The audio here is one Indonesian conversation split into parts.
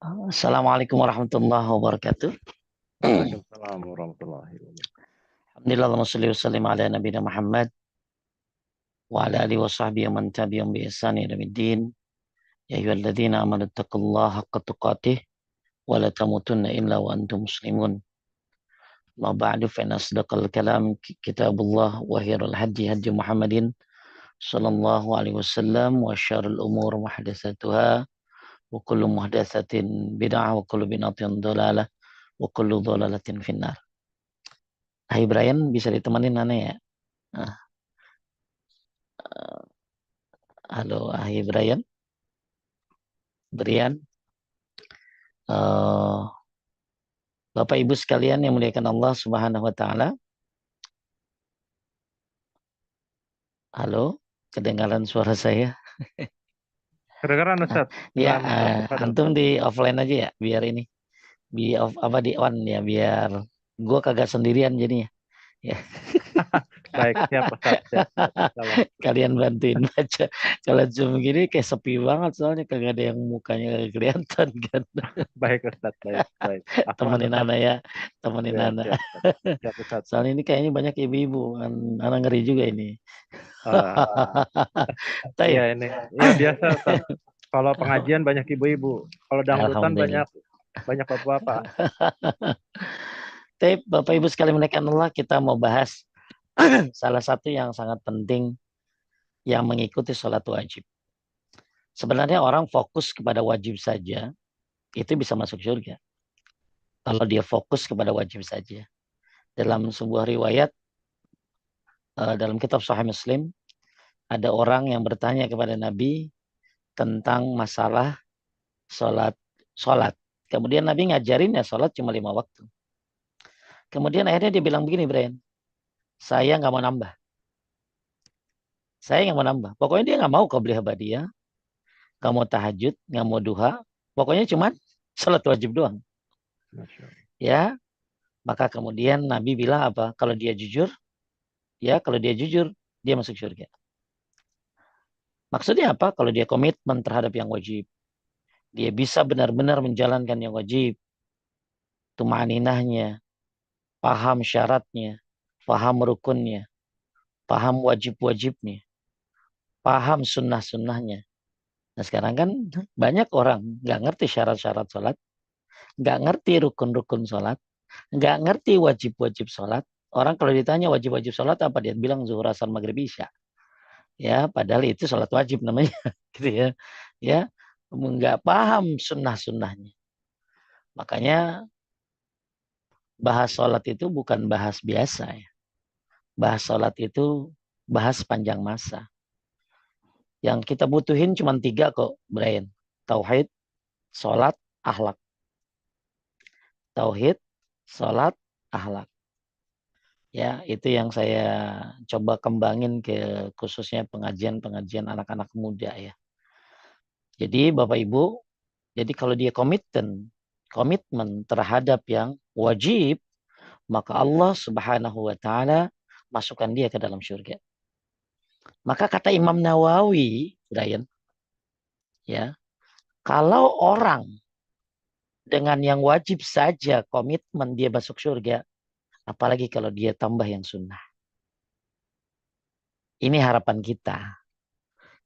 Assalamualaikum warahmatullahi wabarakatuh. Waalaikumsalam warahmatullahi wabarakatuh. Alhamdulillah, Allahumma sholli wa sallim ala nabiyina Muhammad wa ala alihi wa sahbihi wa man tabi'ahum bi ihsani ila yaumiddin. Ya ayyuhalladzina amanu taqullaha haqqa tuqatih wa la tamutunna illa wa antum muslimun. Ma ba'du fa inna asdaqal kalam kitabullah wa khairal hadi hadi Muhammadin sallallahu alaihi wasallam wa syarrul umur muhdatsatuha wa kullu muhdatsatin bid'ah wa kullu bid'atin dhalalah wa kullu dhalalatin finnar. Hai Brian, bisa ditemenin Nana ya? Ah, halo, hai Brian. Brian. Bapak Ibu sekalian yang muliakan Allah Subhanahu wa taala. Halo, kedengaran suara saya? Kedengaran Ustaz? Ya, Dengan terdengar antum Ustaz. di offline aja ya, biar ini, di on ya, biar gua kagak sendirian jadinya. Ya. Baik, siap Ustaz. Siap, siap. Insyaallah. Kalian bantuin baca. Kalau Zoom gini kayak sepi banget soalnya kagak ada yang mukanya kagak kelihatan kan. Baik Ustaz, baik, baik. Afwan Temenin Ustaz. Ana ya, temenin Siap, Ana. siap, Ustaz. Siap Ustaz. Soalnya ini kayaknya banyak ibu-ibu, Ana ngeri juga ini. Ah, iya Taib. ini. Ya biasa Ustaz. Kalau pengajian banyak ibu-ibu. Kalau dangdutan Alhamdulillah. banyak banyak bapak-bapak. Taib, Bapak Ibu sekalian muliakan Allah, kita mau bahas salah satu yang sangat penting yang mengikuti sholat wajib. Sebenarnya orang fokus kepada wajib saja, itu bisa masuk surga. Kalau dia fokus kepada wajib saja. Dalam sebuah riwayat, dalam kitab Sahih Muslim, ada orang yang bertanya kepada Nabi tentang masalah sholat. Kemudian Nabi ngajarin ya sholat cuma 5 waktu. Kemudian akhirnya dia bilang begini, Brian, saya nggak mau nambah. Saya nggak mau nambah. Pokoknya dia nggak mau qabliyah ba'diyah, nggak mau tahajud, nggak mau duha. Pokoknya cuma sholat wajib doang. Ya, maka kemudian Nabi bilang apa? Kalau dia jujur, dia masuk surga. Maksudnya apa? Kalau dia komitmen terhadap yang wajib, dia bisa benar-benar menjalankan yang wajib, tumaninahnya, paham syaratnya, paham rukunnya, paham wajib-wajibnya, paham sunnah-sunnahnya. Nah sekarang kan banyak orang nggak ngerti syarat-syarat sholat, nggak ngerti rukun-rukun sholat, nggak ngerti wajib-wajib sholat. Orang kalau ditanya wajib-wajib sholat apa, dia bilang zuhur, asar, maghrib, isya. Ya, padahal itu sholat wajib namanya, gitu ya. Ya, nggak paham sunnah-sunnahnya. Makanya bahas sholat itu bukan bahas biasa ya. Bahas sholat itu bahas panjang masa. Yang kita butuhin cuma 3 kok, Brian. Tauhid, sholat, akhlak. Tauhid, sholat, akhlak. Ya, itu yang saya coba kembangin ke khususnya pengajian-pengajian anak-anak muda ya. Jadi Bapak Ibu, jadi kalau dia komitmen terhadap yang wajib, maka Allah Subhanahu wa taala masukkan dia ke dalam surga. Maka kata Imam Nawawi, Brian, ya, kalau orang dengan yang wajib saja komitmen dia masuk surga, apalagi kalau dia tambah yang sunnah. Ini harapan kita.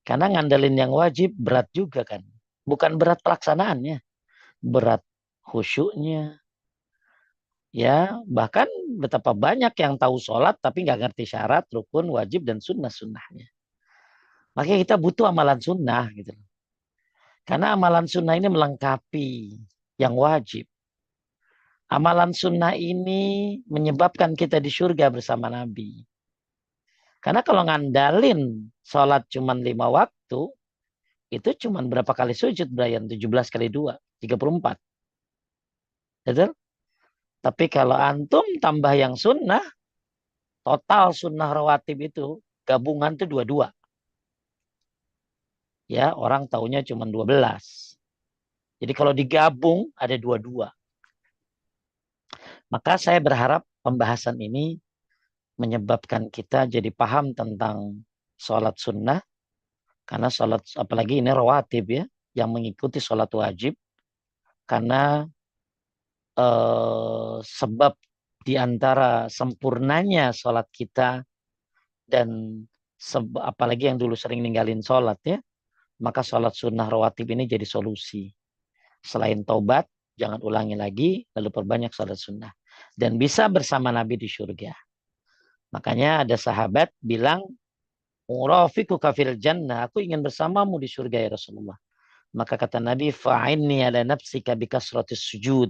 Karena ngandelin yang wajib berat juga kan. Bukan berat pelaksanaannya, berat khusyuknya. Ya, bahkan betapa banyak yang tahu sholat tapi nggak ngerti syarat, rukun, wajib, dan sunnah-sunnahnya. Makanya kita butuh amalan sunnah gitu. Karena amalan sunnah ini melengkapi yang wajib. Amalan sunnah ini menyebabkan kita di surga bersama Nabi. Karena kalau ngandalin sholat cuma 5 waktu, itu cuma berapa kali sujud, Brian? 17 kali 2, 34. Betul? Tapi kalau antum tambah yang sunnah, total sunnah rawatib itu, gabungan itu 22. Ya, orang taunya cuma 12. Jadi kalau digabung ada 22. Maka saya berharap pembahasan ini menyebabkan kita jadi paham tentang sholat sunnah. Karena sholat, apalagi ini rawatib ya, yang mengikuti sholat wajib. Karena sebab di antara sempurnanya sholat kita dan apalagi yang dulu sering ninggalin sholat ya, maka sholat sunnah rawatib ini jadi solusi. Selain taubat, jangan ulangi lagi, lalu perbanyak sholat sunnah. Dan bisa bersama Nabi di surga. Makanya ada sahabat bilang, Urafiku kafil jannah, aku ingin bersamamu di surga ya Rasulullah. Maka kata Nabi, fa'inni ala nafsika bikasratis sujud.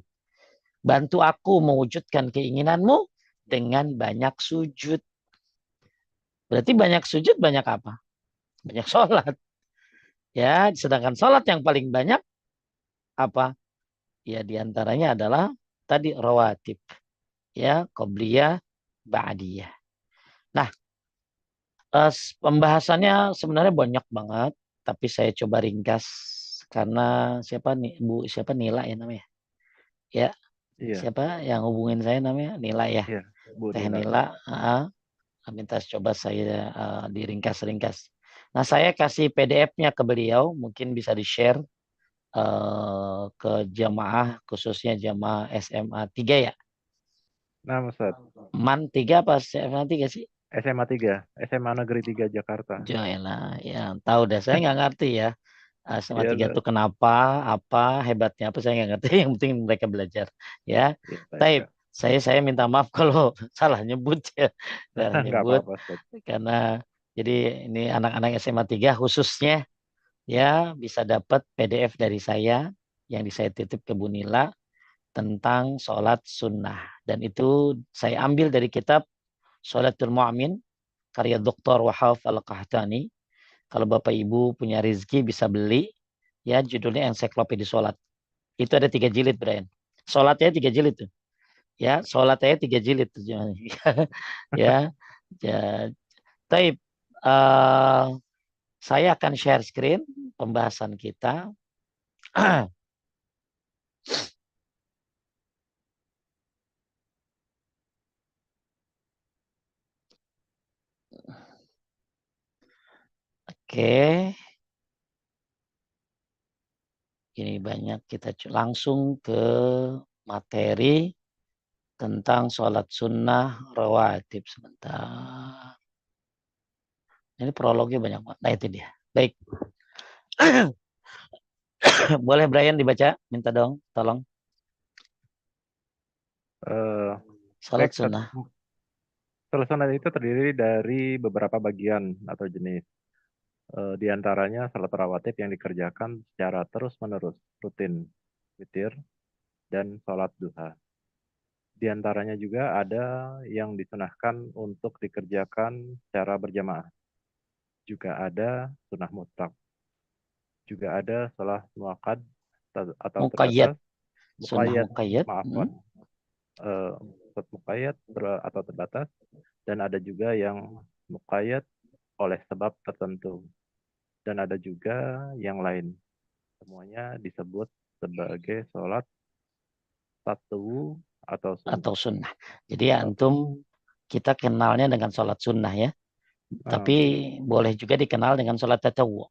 Bantu aku mewujudkan keinginanmu dengan banyak sujud. Berarti banyak sujud, banyak apa? Banyak sholat. Ya, sedangkan sholat yang paling banyak apa? Ya, diantaranya adalah tadi rawatib. Ya, qobliyah, ba'diyah. Nah, pembahasannya sebenarnya banyak banget, tapi saya coba ringkas karena siapa nih siapa Nila ya namanya? Ya, Iya, siapa yang hubungin saya namanya? Nila ya. iya, Bu Teh Nila. Nila, minta coba saya diringkas-ringkas. Nah, saya kasih PDF-nya ke beliau, mungkin bisa di-share ke jamaah, khususnya jamaah SMA 3 ya. Nah, Ustaz, MAN 3 apa SMA 3 sih? SMA 3, SMA Negeri 3 Jakarta. Joela, ya tahu dah. Saya nggak ngerti ya. SMA Iya, 3 Ustaz. tuh kenapa, apa hebatnya, apa saya nggak ngerti. Yang penting mereka belajar. Ya, Iya, saya Taib. juga. Saya minta maaf kalau salah nyebut ya. Salah Nggak nyebut. apa-apa, Ustaz. Karena jadi ini anak-anak SMA 3 khususnya ya bisa dapat PDF dari saya yang saya titip ke Bu Nila tentang sholat sunnah. Dan itu saya ambil dari kitab Sholatul Mu'min karya Dr. Wahaf Al-Qahtani. Kalau Bapak Ibu punya rezeki bisa beli. Ya, judulnya Ensiklopedia Sholat. Itu ada 3 jilid, Brian. Sholatnya 3 jilid tuh. Ya, sholatnya 3 jilid tuh. Ya, ya. Taib. Eh, saya akan share screen pembahasan kita. Oke, ini banyak kita langsung ke materi tentang sholat sunnah rawatib sebentar. Ini prolognya banyak banget. Nah itu dia. Baik, boleh Brian dibaca? Minta dong, tolong. Eh, Sholat baik, Ustaz. sunnah. Sholat sunat itu terdiri dari beberapa bagian atau jenis. Di antaranya sholat rawatib yang dikerjakan secara terus-menerus, rutin, witir, dan sholat duha. Di antaranya juga ada yang disunahkan untuk dikerjakan secara berjamaah. Juga ada sunnah mutlak. Juga ada sholat muakkad atau Muqayyad. terbatas, Sunnah muqayyad, muqayyad. maafwan, sholat muqayyad atau terbatas, dan ada juga yang muqayyad oleh sebab tertentu, dan ada juga yang lain. Semuanya disebut sebagai sholat tatawu atau sunnah. Atau sunnah. Jadi ya antum kita kenalnya dengan sholat sunnah ya. Tapi Uh, boleh juga dikenal dengan sholat tatawu.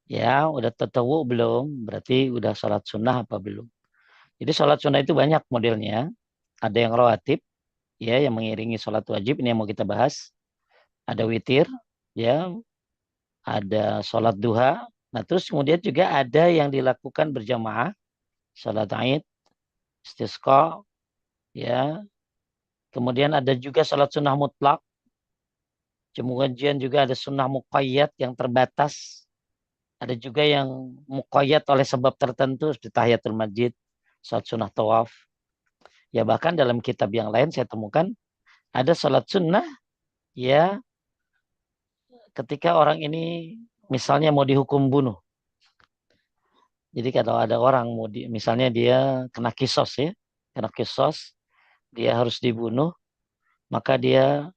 Ya, udah tatawu belum? Berarti udah sholat sunnah apa belum? Jadi sholat sunnah itu banyak modelnya. Ada yang rawatib, ya, yang mengiringi sholat wajib. Ini yang mau kita bahas. Ada witir, ya, ada sholat duha. Nah, terus kemudian juga ada yang dilakukan berjamaah, sholat Aid, istisqa, ya. Kemudian ada juga sholat sunnah mutlak. Kemudian juga ada sunnah muqayyad yang terbatas. Ada juga yang muqayyad oleh sebab tertentu seperti tahiyatul masjid, sholat sunnah tawaf. Ya bahkan dalam kitab yang lain saya temukan ada sholat sunnah ya ketika orang ini misalnya mau dihukum bunuh. Jadi kalau ada orang mau misalnya dia kena kisos ya, kena kisos, dia harus dibunuh, maka dia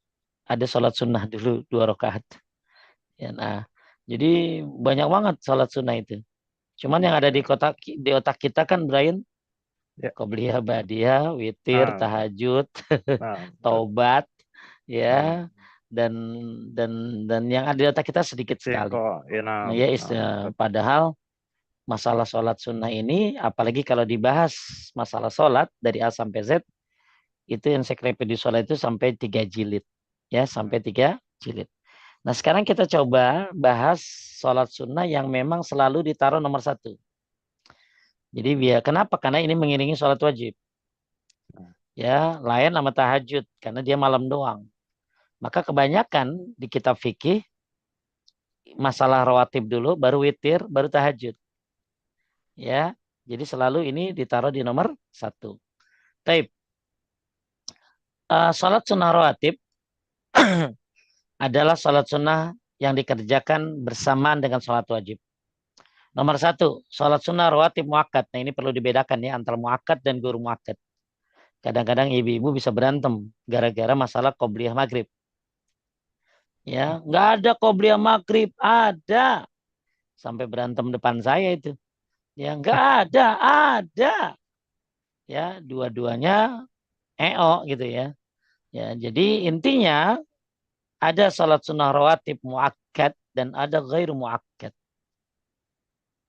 ada sholat sunnah dulu 2 rakaat. Ya, nah, jadi banyak banget sholat sunnah itu. Cuman yang ada di otak kita kan Brian, ya, qobliyah, ba'diyah, witir, nah, tahajud, nah, taubat, nah, ya, dan dan yang ada di otak kita sedikit sekali. kok, ya, nah, Ya, nah, padahal masalah sholat sunnah ini, apalagi kalau dibahas masalah sholat dari A sampai Z, itu ensiklopedia sholat itu sampai 3 jilid. Ya, sampai 3 jilid. Nah, sekarang kita coba bahas sholat sunnah yang memang selalu ditaruh nomor 1. Jadi biar kenapa? Karena ini mengiringi sholat wajib. Ya, lain sama tahajud karena dia malam doang. Maka kebanyakan di kitab fikih masalah rawatib dulu, baru witir, baru tahajud. Ya, jadi selalu ini ditaruh di nomor 1. Taib. Salat sunnah rawatib adalah salat sunnah yang dikerjakan bersamaan dengan salat wajib. Nomor 1, salat sunnah rawatib muakkad. Nah, ini perlu dibedakan ya antara muakkad dan guru muakkad. Kadang-kadang ibu-ibu bisa berantem gara-gara masalah qobliyah maghrib. Ya, nggak ada qobliyah maghrib, ada. Sampai berantem depan saya itu. Ya, nggak ada, ada. Ya, dua-duanya gitu ya. Ya, jadi intinya ada salat sunnah rawatib muakkad dan ada ghairu muakkad.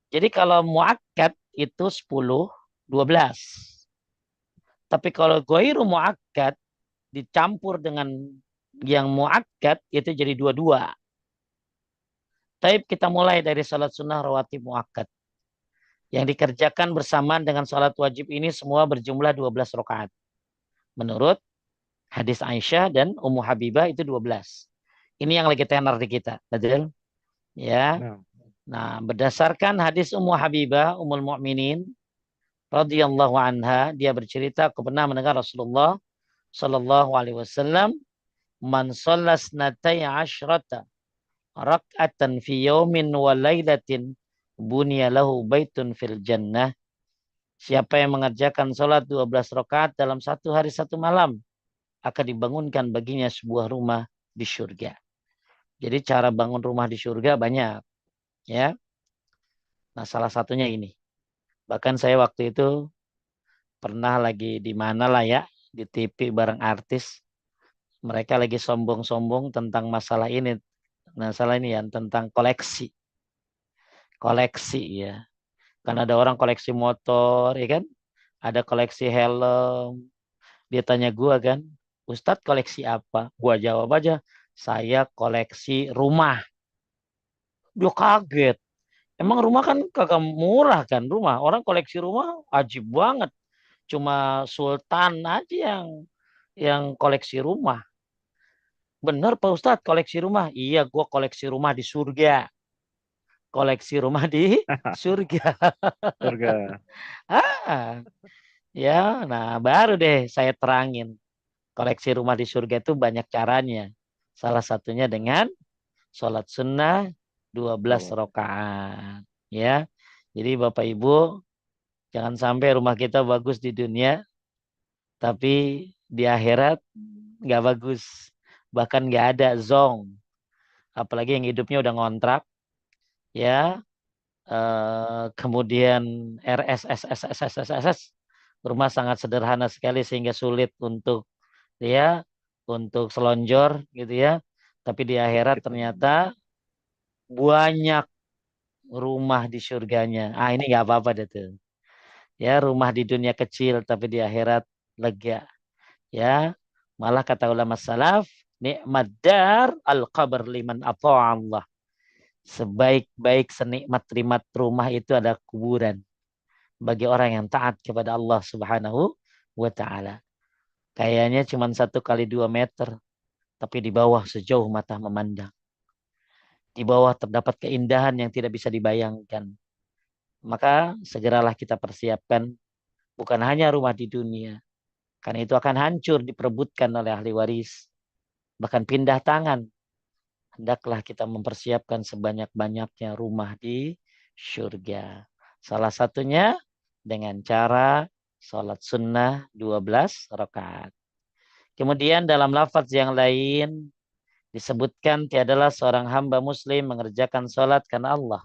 Jadi kalau muakkad itu 10, 12. Tapi kalau ghairu muakkad dicampur dengan yang muakkad itu jadi 22. Taib kita mulai dari salat sunnah rawatib muakkad. Yang dikerjakan bersamaan dengan salat wajib ini semua berjumlah 12 rakaat. Menurut hadis Aisyah dan Ummu Habibah itu 12. Ini yang lagi tenar di kita. Betul? Ya. Nah, Nah, berdasarkan hadis Ummu Habibah, Ummul Mukminin radhiyallahu anha, dia bercerita, aku pernah mendengar Rasulullah sallallahu alaihi wasallam, "Man shallas natai asyrata rak'atan fi yaumin wa lailatin bunya lahu baitun fil jannah." Siapa yang mengerjakan salat 12 rakaat dalam satu hari satu malam, akan dibangunkan baginya sebuah rumah di surga. Jadi cara bangun rumah di surga banyak, ya. Nah, salah satunya ini. Bahkan saya waktu itu pernah lagi di mana lah ya, di TV bareng artis. Mereka lagi sombong-sombong tentang masalah ini. Masalah ini ya, tentang koleksi. Koleksi ya. Kan ada orang koleksi motor, ya kan? Ada koleksi helm. Dia tanya gua kan, Ustadz koleksi apa? Gua jawab aja, saya koleksi rumah. Dia kaget. Emang rumah kan kagak murah kan rumah. Orang koleksi rumah ajib banget. Cuma sultan aja yang koleksi rumah. Bener Pak Ustadz koleksi rumah. Iya gua koleksi rumah di surga. Koleksi rumah di surga. surga. Ah, ya, nah baru deh saya terangin. Koleksi rumah di surga itu banyak caranya. Salah satunya dengan sholat sunnah 12 Oh. rakaat. Ya, jadi Bapak Ibu jangan sampai rumah kita bagus di dunia, tapi di akhirat nggak bagus. Bahkan nggak ada zong. Apalagi yang hidupnya udah ngontrak, ya. Kemudian RSSSSSSS, rumah sangat sederhana sekali sehingga sulit untuk ya untuk selonjor gitu ya. Tapi di akhirat Gitu. ternyata banyak rumah di surganya. Ah ini nggak apa-apa deh tuh. Ya rumah di dunia kecil tapi di akhirat lega. Ya malah kata ulama salaf, nikmat dar al qabr liman Allah. Sebaik-baik senikmat-nikmat rumah itu ada kuburan bagi orang yang taat kepada Allah Subhanahu wa taala. Kayaknya cuma 1 kali 2 meter, tapi di bawah sejauh mata memandang. Di bawah terdapat keindahan yang tidak bisa dibayangkan. Maka segeralah kita persiapkan bukan hanya rumah di dunia, karena itu akan hancur diperebutkan oleh ahli waris, bahkan pindah tangan. Hendaklah kita mempersiapkan sebanyak-banyaknya rumah di surga. Salah satunya dengan cara sholat sunnah 12 rakaat. Kemudian dalam lafaz yang lain disebutkan tiadalah seorang hamba muslim mengerjakan sholat karena Allah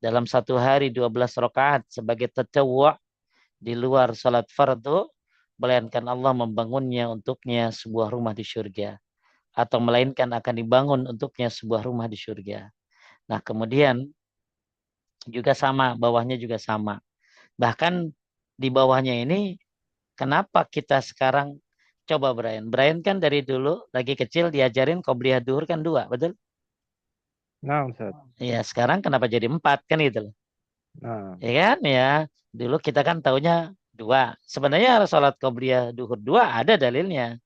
dalam satu hari 12 rakaat sebagai tatawwu' di luar sholat fardu, melainkan Allah membangunnya untuknya sebuah rumah di surga. Atau melainkan akan dibangun untuknya sebuah rumah di surga. Nah kemudian juga sama, bawahnya juga sama. Bahkan di bawahnya ini, kenapa kita sekarang coba Brian? Brian kan dari dulu lagi kecil diajarin qobliyah duhur kan dua, betul? Nah, Ustaz. Ya sekarang kenapa jadi empat kan gitu loh. Nah, Ya kan ya. Dulu kita kan taunya dua. Sebenarnya sholat qobliyah duhur dua ada dalilnya.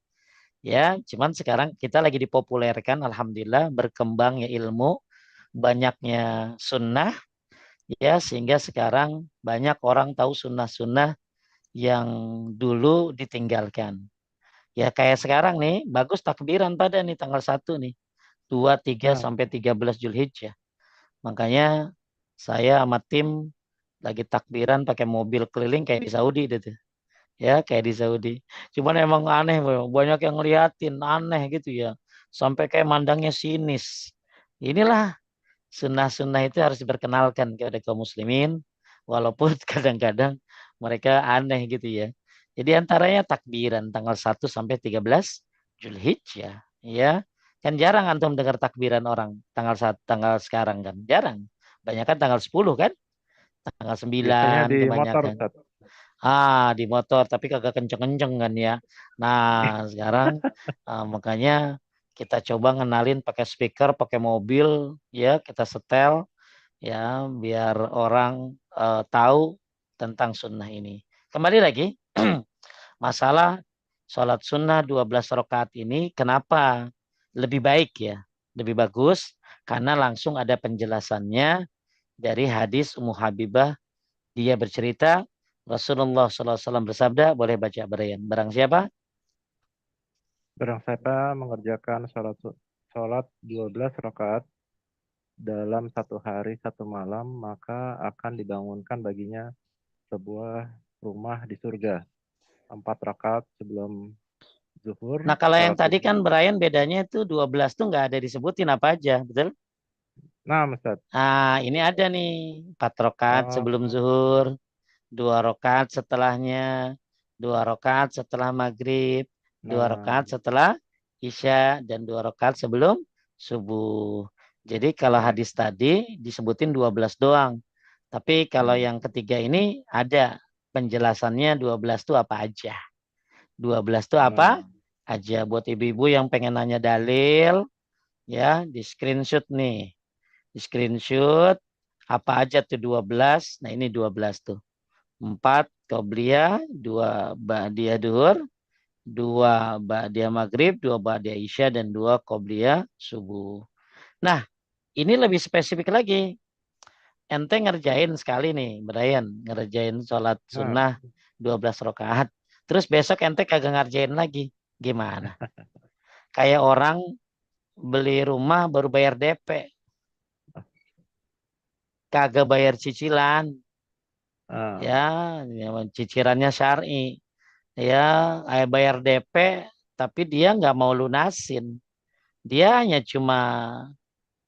Ya, cuman sekarang kita lagi dipopulerkan, alhamdulillah berkembangnya ilmu, banyaknya sunnah, ya sehingga sekarang banyak orang tahu sunnah-sunnah yang dulu ditinggalkan. Ya kayak sekarang nih, bagus takbiran pada nih tanggal 1 nih. 2, 3 nah, sampai 13 Zulhijjah. Makanya saya sama tim lagi takbiran pakai mobil keliling kayak di Saudi gitu. Ya kayak di Saudi. Cuman emang aneh, banyak yang ngeliatin, aneh gitu ya. Sampai kayak mandangnya sinis. Inilah sunnah-sunnah itu harus diperkenalkan kepada kaum muslimin, walaupun kadang-kadang mereka aneh gitu ya. Jadi antaranya takbiran tanggal 1 sampai 13 Zulhijjah, ya. Kan jarang antum dengar takbiran orang tanggal 1, tanggal sekarang kan. Jarang. Banyak kan tanggal 10 kan, tanggal biasanya 9 di motor, kebanyakan. Ustaz. Di motor tapi kagak kenceng-kenceng kan ya. Nah, sekarang makanya kita coba ngenalin pakai speaker, pakai mobil, ya kita setel ya biar orang tahu tentang sunnah ini. Kembali lagi, masalah sholat sunnah 12 rakaat ini kenapa lebih baik ya, lebih bagus karena langsung ada penjelasannya dari hadis Ummu Habibah. Dia bercerita Rasulullah SAW bersabda, boleh baca Brian. Barang siapa? Barang siapa mengerjakan sholat 12 rakaat dalam satu hari satu malam, maka akan dibangunkan baginya sebuah rumah di surga. 4 rakaat sebelum zuhur, Nah kalau yang sholat tadi kan subuh. Brian bedanya itu 12 tuh nggak ada disebutin apa aja, betul? Nah, Ustaz. Ini ada nih 4 rakaat sebelum Oh, zuhur, 2 rakaat setelahnya, 2 rakaat setelah maghrib, 2 nah, rakaat setelah isya, dan 2 rakaat sebelum subuh. Jadi kalau baik. hadis tadi disebutin 12 doang. Tapi kalau Hmm. yang ketiga ini ada penjelasannya 12 itu apa aja. 12 itu Nah, apa aja buat ibu-ibu yang pengen nanya dalil ya di screenshot nih. Di screenshot apa aja tuh 12. Nah ini 12 tuh. 4 qobliyah, 2 ba'diyah duhur, 2 ba'diyah maghrib, 2 ba'diyah isya, dan 2 qobliyah subuh. Nah, ini lebih spesifik lagi. Ente ngerjain sekali nih, Brian. Ngerjain sholat nah, sunnah 12 rakaat. Terus besok ente kagak ngerjain lagi. Gimana? Kayak orang beli rumah baru bayar DP. Kagak bayar cicilan. ah, Ya cicilannya syar'i. Ya, bayar DP, tapi dia nggak mau lunasin. Dia hanya cuma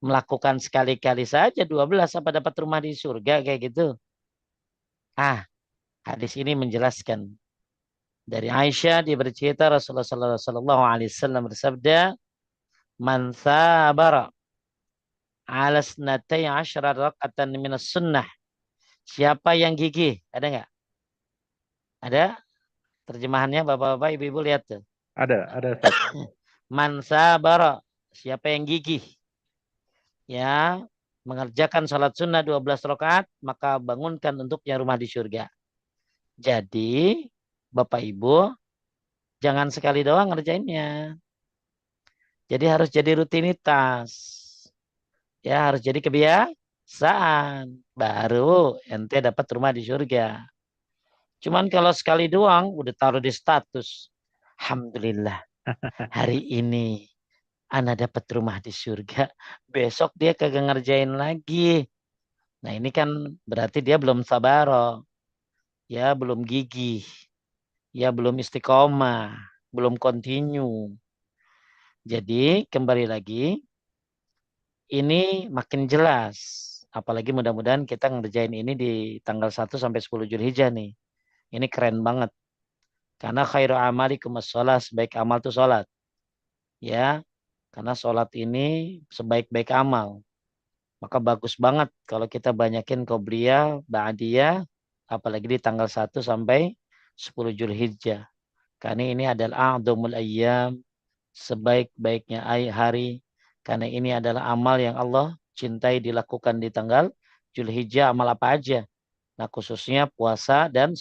melakukan sekali-kali saja 12 apa dapat rumah di surga kayak gitu. Hadis ini menjelaskan dari Aisyah dia bercerita Rasulullah Sallallahu Alaihi Wasallam bersabda, "Man sabara ala snatai asyara rakatan minas sunnah." Siapa yang gigih? Ada nggak? Ada terjemahannya Bapak-bapak, Ibu-ibu lihat tuh. ada Ustaz. Man sabara, siapa yang gigih ya mengerjakan salat sunnah 12 rakaat maka bangunkan untuknya rumah di surga. Jadi Bapak Ibu jangan sekali doang ngerjainnya. Jadi harus jadi rutinitas. Ya harus jadi kebiasaan. Baru ente dapat rumah di surga. Cuman kalau sekali doang udah taruh di status. Alhamdulillah hari ini anak dapat rumah di surga. Besok dia kagak ngerjain lagi. Nah ini kan berarti dia belum sabar, ya belum gigih, ya belum istiqomah, belum continue. Jadi kembali lagi, ini makin jelas. Apalagi mudah-mudahan kita ngerjain ini di tanggal 1 sampai 10 Zulhijjah nih. Ini keren banget. Karena khairu amalikum as-sholat, sebaik amal itu sholat. Ya, karena sholat ini sebaik-baik amal. Maka bagus banget kalau kita banyakin qobliyah, ba'diyah, apalagi di tanggal 1 sampai 10 Zulhijjah. Karena ini adalah a'dhamul ayyam, sebaik-baiknya hari. Karena ini adalah amal yang Allah cintai dilakukan di tanggal Zulhijjah. Amal apa aja? Nah, khususnya puasa dan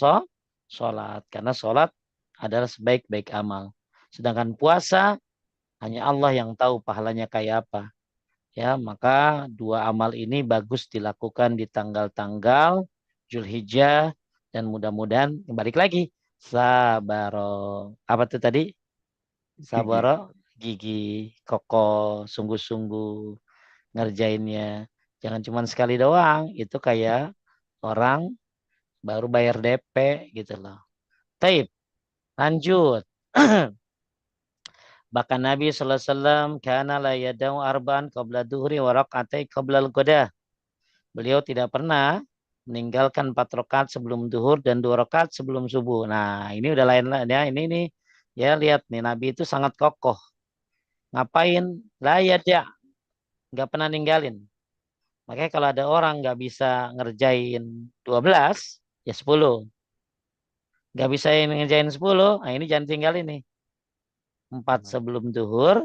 sholat. Karena sholat adalah sebaik-baik amal. Sedangkan puasa hanya Allah yang tahu pahalanya kayak apa. Ya, maka dua amal ini bagus dilakukan di tanggal-tanggal Zulhijjah dan mudah-mudahan balik lagi sabaro. Apa tuh tadi? Gigi. Sabaro, gigi, kokoh, sungguh-sungguh ngerjainnya. Jangan cuma sekali doang, itu kayak orang baru bayar DP gitu loh. Taib, lanjut. Bahkan Nabi SAW kana la yadau arba'an qabla duhri wa raqatai qabla al-ghadah. Beliau tidak pernah meninggalkan 4 rakaat sebelum duhur dan 2 rakaat sebelum subuh. Nah, ini udah lain ya. Ini nih ya lihat nih Nabi itu sangat kokoh. Ngapain? La yada, nggak pernah ninggalin. Makanya kalau ada orang nggak bisa ngerjain 12, ya 10. Nggak bisa ngerjain 10, nah ini jangan tinggalin nih. 4 sebelum duhur,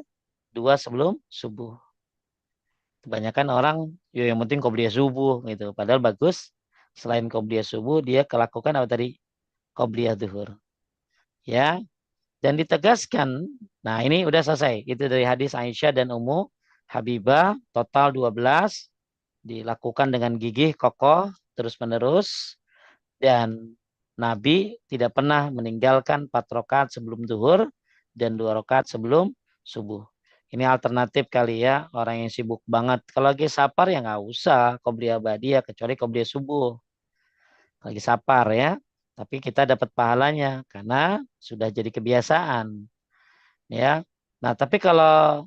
2 sebelum subuh. Kebanyakan orang, ya yang penting qobliyah subuh gitu. Padahal bagus, selain qobliyah subuh, dia kelakukan apa tadi? Qobliyah duhur. Ya, dan ditegaskan, nah ini udah selesai. Itu dari hadis Aisyah dan Ummu Habibah, total 12, dilakukan dengan gigih, kokoh, terus-menerus. Dan Nabi tidak pernah meninggalkan 4 rakaat sebelum duhur dan 2 rakaat sebelum subuh. Ini alternatif kali ya, orang yang sibuk banget. Kalau lagi sapar ya nggak usah qobliyah ba'diyah, kecuali qobliyah subuh. Lagi sapar ya. Tapi kita dapat pahalanya karena sudah jadi kebiasaan. Ya. Nah, tapi kalau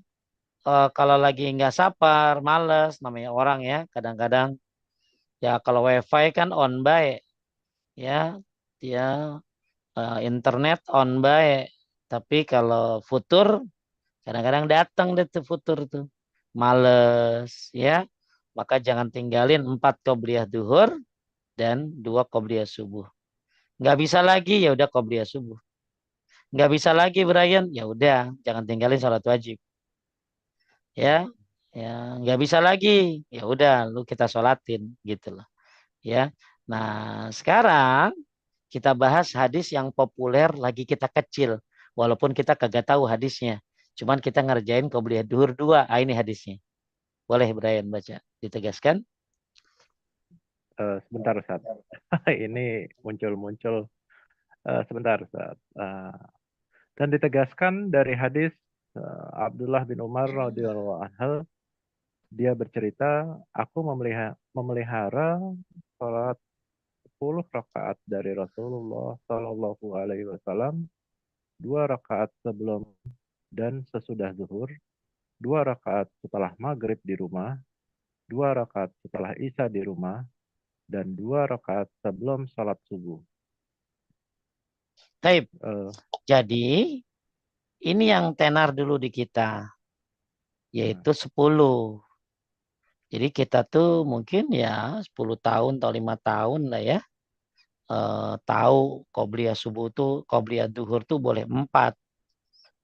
lagi nggak sapar, males, namanya orang ya, kadang-kadang ya kalau wifi kan on by ya, dia internet on by. Tapi kalau futur kadang-kadang datang deh tuh futur tuh. Males ya. Maka jangan tinggalin 4 qobliyah duhur dan 2 qobliyah subuh. Nggak bisa lagi ya udah qobliyah subuh. Nggak bisa lagi Brian, ya udah jangan tinggalin sholat wajib. Ya, ya nggak bisa lagi, ya udah lu kita sholatin gitu loh. Ya. Nah, sekarang kita bahas hadis yang populer lagi kita kecil. Walaupun kita kagak tahu hadisnya. Cuman kita ngerjain qobliyah duhur 2. Ah, ini hadisnya. Boleh Brian baca. Ditegaskan. Sebentar, Ustaz. Ini muncul-muncul. Sebentar, Ustaz. Dan ditegaskan dari hadis Abdullah bin Umar radhiyallahu anhu, dia bercerita, aku memelihara sholat 10 rakaat dari Rasulullah Shallallahu Alaihi Wasallam, 2 rakaat sebelum dan sesudah zuhur, 2 rakaat setelah maghrib di rumah, 2 rakaat setelah isya di rumah, dan 2 rakaat sebelum sholat subuh. Taib. Eh, Jadi ini yang tenar dulu di kita. nah, Yaitu 10. Jadi kita tuh mungkin ya 10 tahun atau 5 tahun lah ya. Tahu qobliyah subuh tuh, qobliyah duhur tuh boleh 4.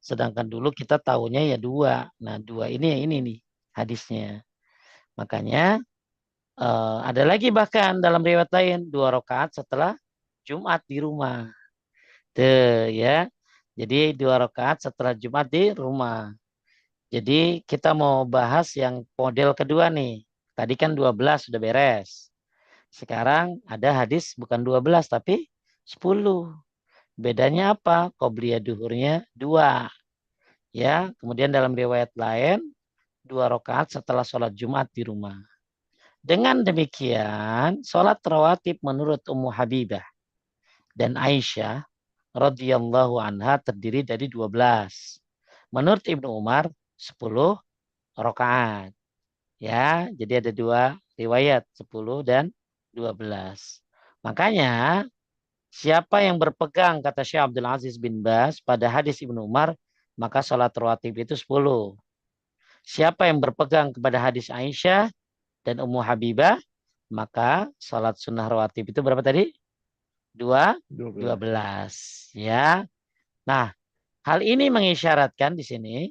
Sedangkan dulu kita tahunya ya 2. Nah 2 ini ya ini nih hadisnya. Makanya ada lagi bahkan dalam riwayat lain 2 rakaat setelah Jumat di rumah. Tuh ya. Jadi 2 rakaat setelah Jumat di rumah. Jadi kita mau bahas yang model kedua nih. Tadi kan 12 sudah beres. Sekarang ada hadis bukan 12 tapi 10. Bedanya apa? Qobliyah duhurnya 2. Ya, kemudian dalam riwayat lain 2 rakaat setelah sholat Jumat di rumah. Dengan demikian, sholat rawatib menurut Ummu Habibah dan Aisyah radhiyallahu anha terdiri dari 12. Menurut Ibnu Umar 10 rakaat. Ya, jadi ada 2 riwayat 10 dan 12. Makanya siapa yang berpegang kata Syekh Abdul Aziz bin Baz pada hadis Ibnu Umar, maka sholat rawatib itu 10. Siapa yang berpegang kepada hadis Aisyah dan Ummu Habibah, maka sholat sunnah rawatib itu berapa tadi? 12. 12. Ya. Nah, hal ini mengisyaratkan di sini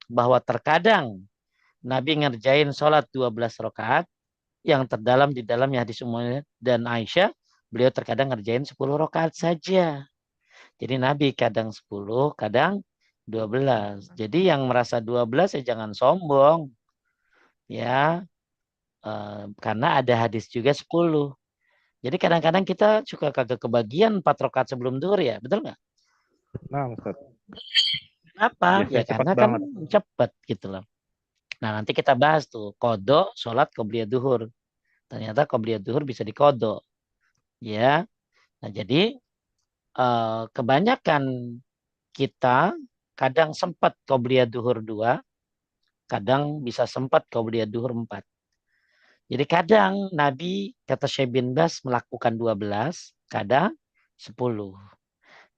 bahwa terkadang Nabi ngerjain sholat 12 rakaat yang terdalam di dalamnya hadis Ummu dan Aisyah, beliau terkadang ngerjain 10 rakaat saja. Jadi Nabi kadang 10, kadang 12. Jadi yang merasa 12 ya jangan sombong. Ya, karena ada hadis juga 10. Jadi kadang-kadang kita suka kagak kebagian 4 rakaat sebelum zuhur ya, betul nggak? Nah, Ustaz, Kenapa? Ya biasanya cepat karena kan banget. cepet gitu loh. Nah nanti kita bahas tuh kodok sholat qobliyah duhur. Ternyata qobliyah duhur bisa dikodok. Ya, nah jadi kebanyakan kita kadang sempat qobliyah duhur 2, kadang bisa sempat qobliyah duhur 4. Jadi kadang Nabi kata Syekh bin Bas melakukan 12, kadang 10.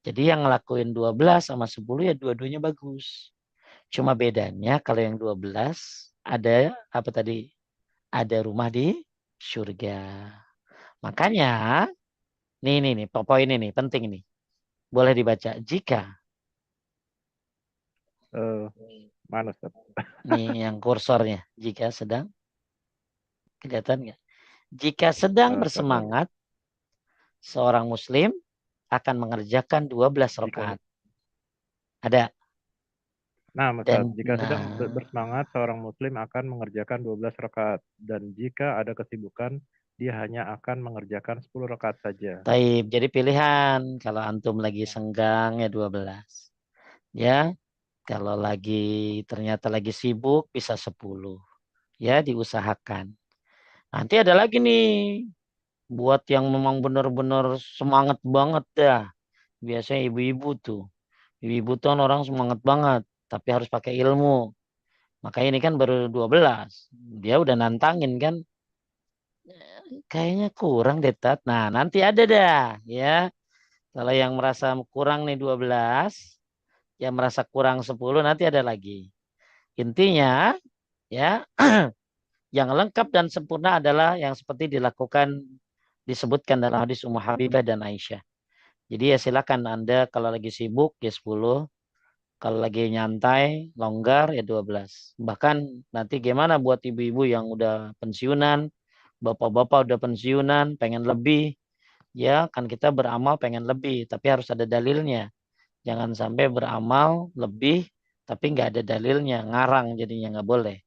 Jadi yang ngelakuin 12 sama 10 ya dua-duanya bagus. Cuma bedanya kalau yang 12 ada apa tadi? Ada rumah di surga. Makanya nih poin ini penting nih. Boleh dibaca. Jika Eh, Mana, Ustaz? nih yang kursornya, jika sedang kelihatan nggak? Jika sedang Sabar. bersemangat, seorang muslim akan mengerjakan 12 Jika rakaat. Ada. Nah, Ustaz, Dan jika sedang nah, bersemangat, seorang muslim akan mengerjakan 12 rakaat. Dan jika ada kesibukan, dia hanya akan mengerjakan 10 rakaat saja. taib. Jadi pilihan kalau antum lagi senggang ya 12. Ya, kalau lagi ternyata lagi sibuk bisa 10. Ya, diusahakan. Nanti ada lagi nih buat yang memang benar-benar semangat banget dah. Biasanya ibu-ibu tuh. Ibu-ibu tuh kan orang semangat banget, tapi harus pakai ilmu. Makanya ini kan baru 12. Dia udah nantangin kan. Kayaknya kurang deh, Tat. Nah, nanti ada dah ya. Kalau yang merasa kurang nih 12, yang merasa kurang 10 nanti ada lagi. Intinya ya, yang lengkap dan sempurna adalah yang seperti dilakukan disebutkan dalam hadis Ummu Habibah dan Aisyah. Jadi ya silakan Anda kalau lagi sibuk ya 10, kalau lagi nyantai, longgar ya 12. Bahkan nanti gimana buat ibu-ibu yang udah pensiunan, bapak-bapak udah pensiunan, pengen lebih, ya kan kita beramal pengen lebih, tapi harus ada dalilnya. Jangan sampai beramal lebih, tapi nggak ada dalilnya, ngarang jadinya nggak boleh.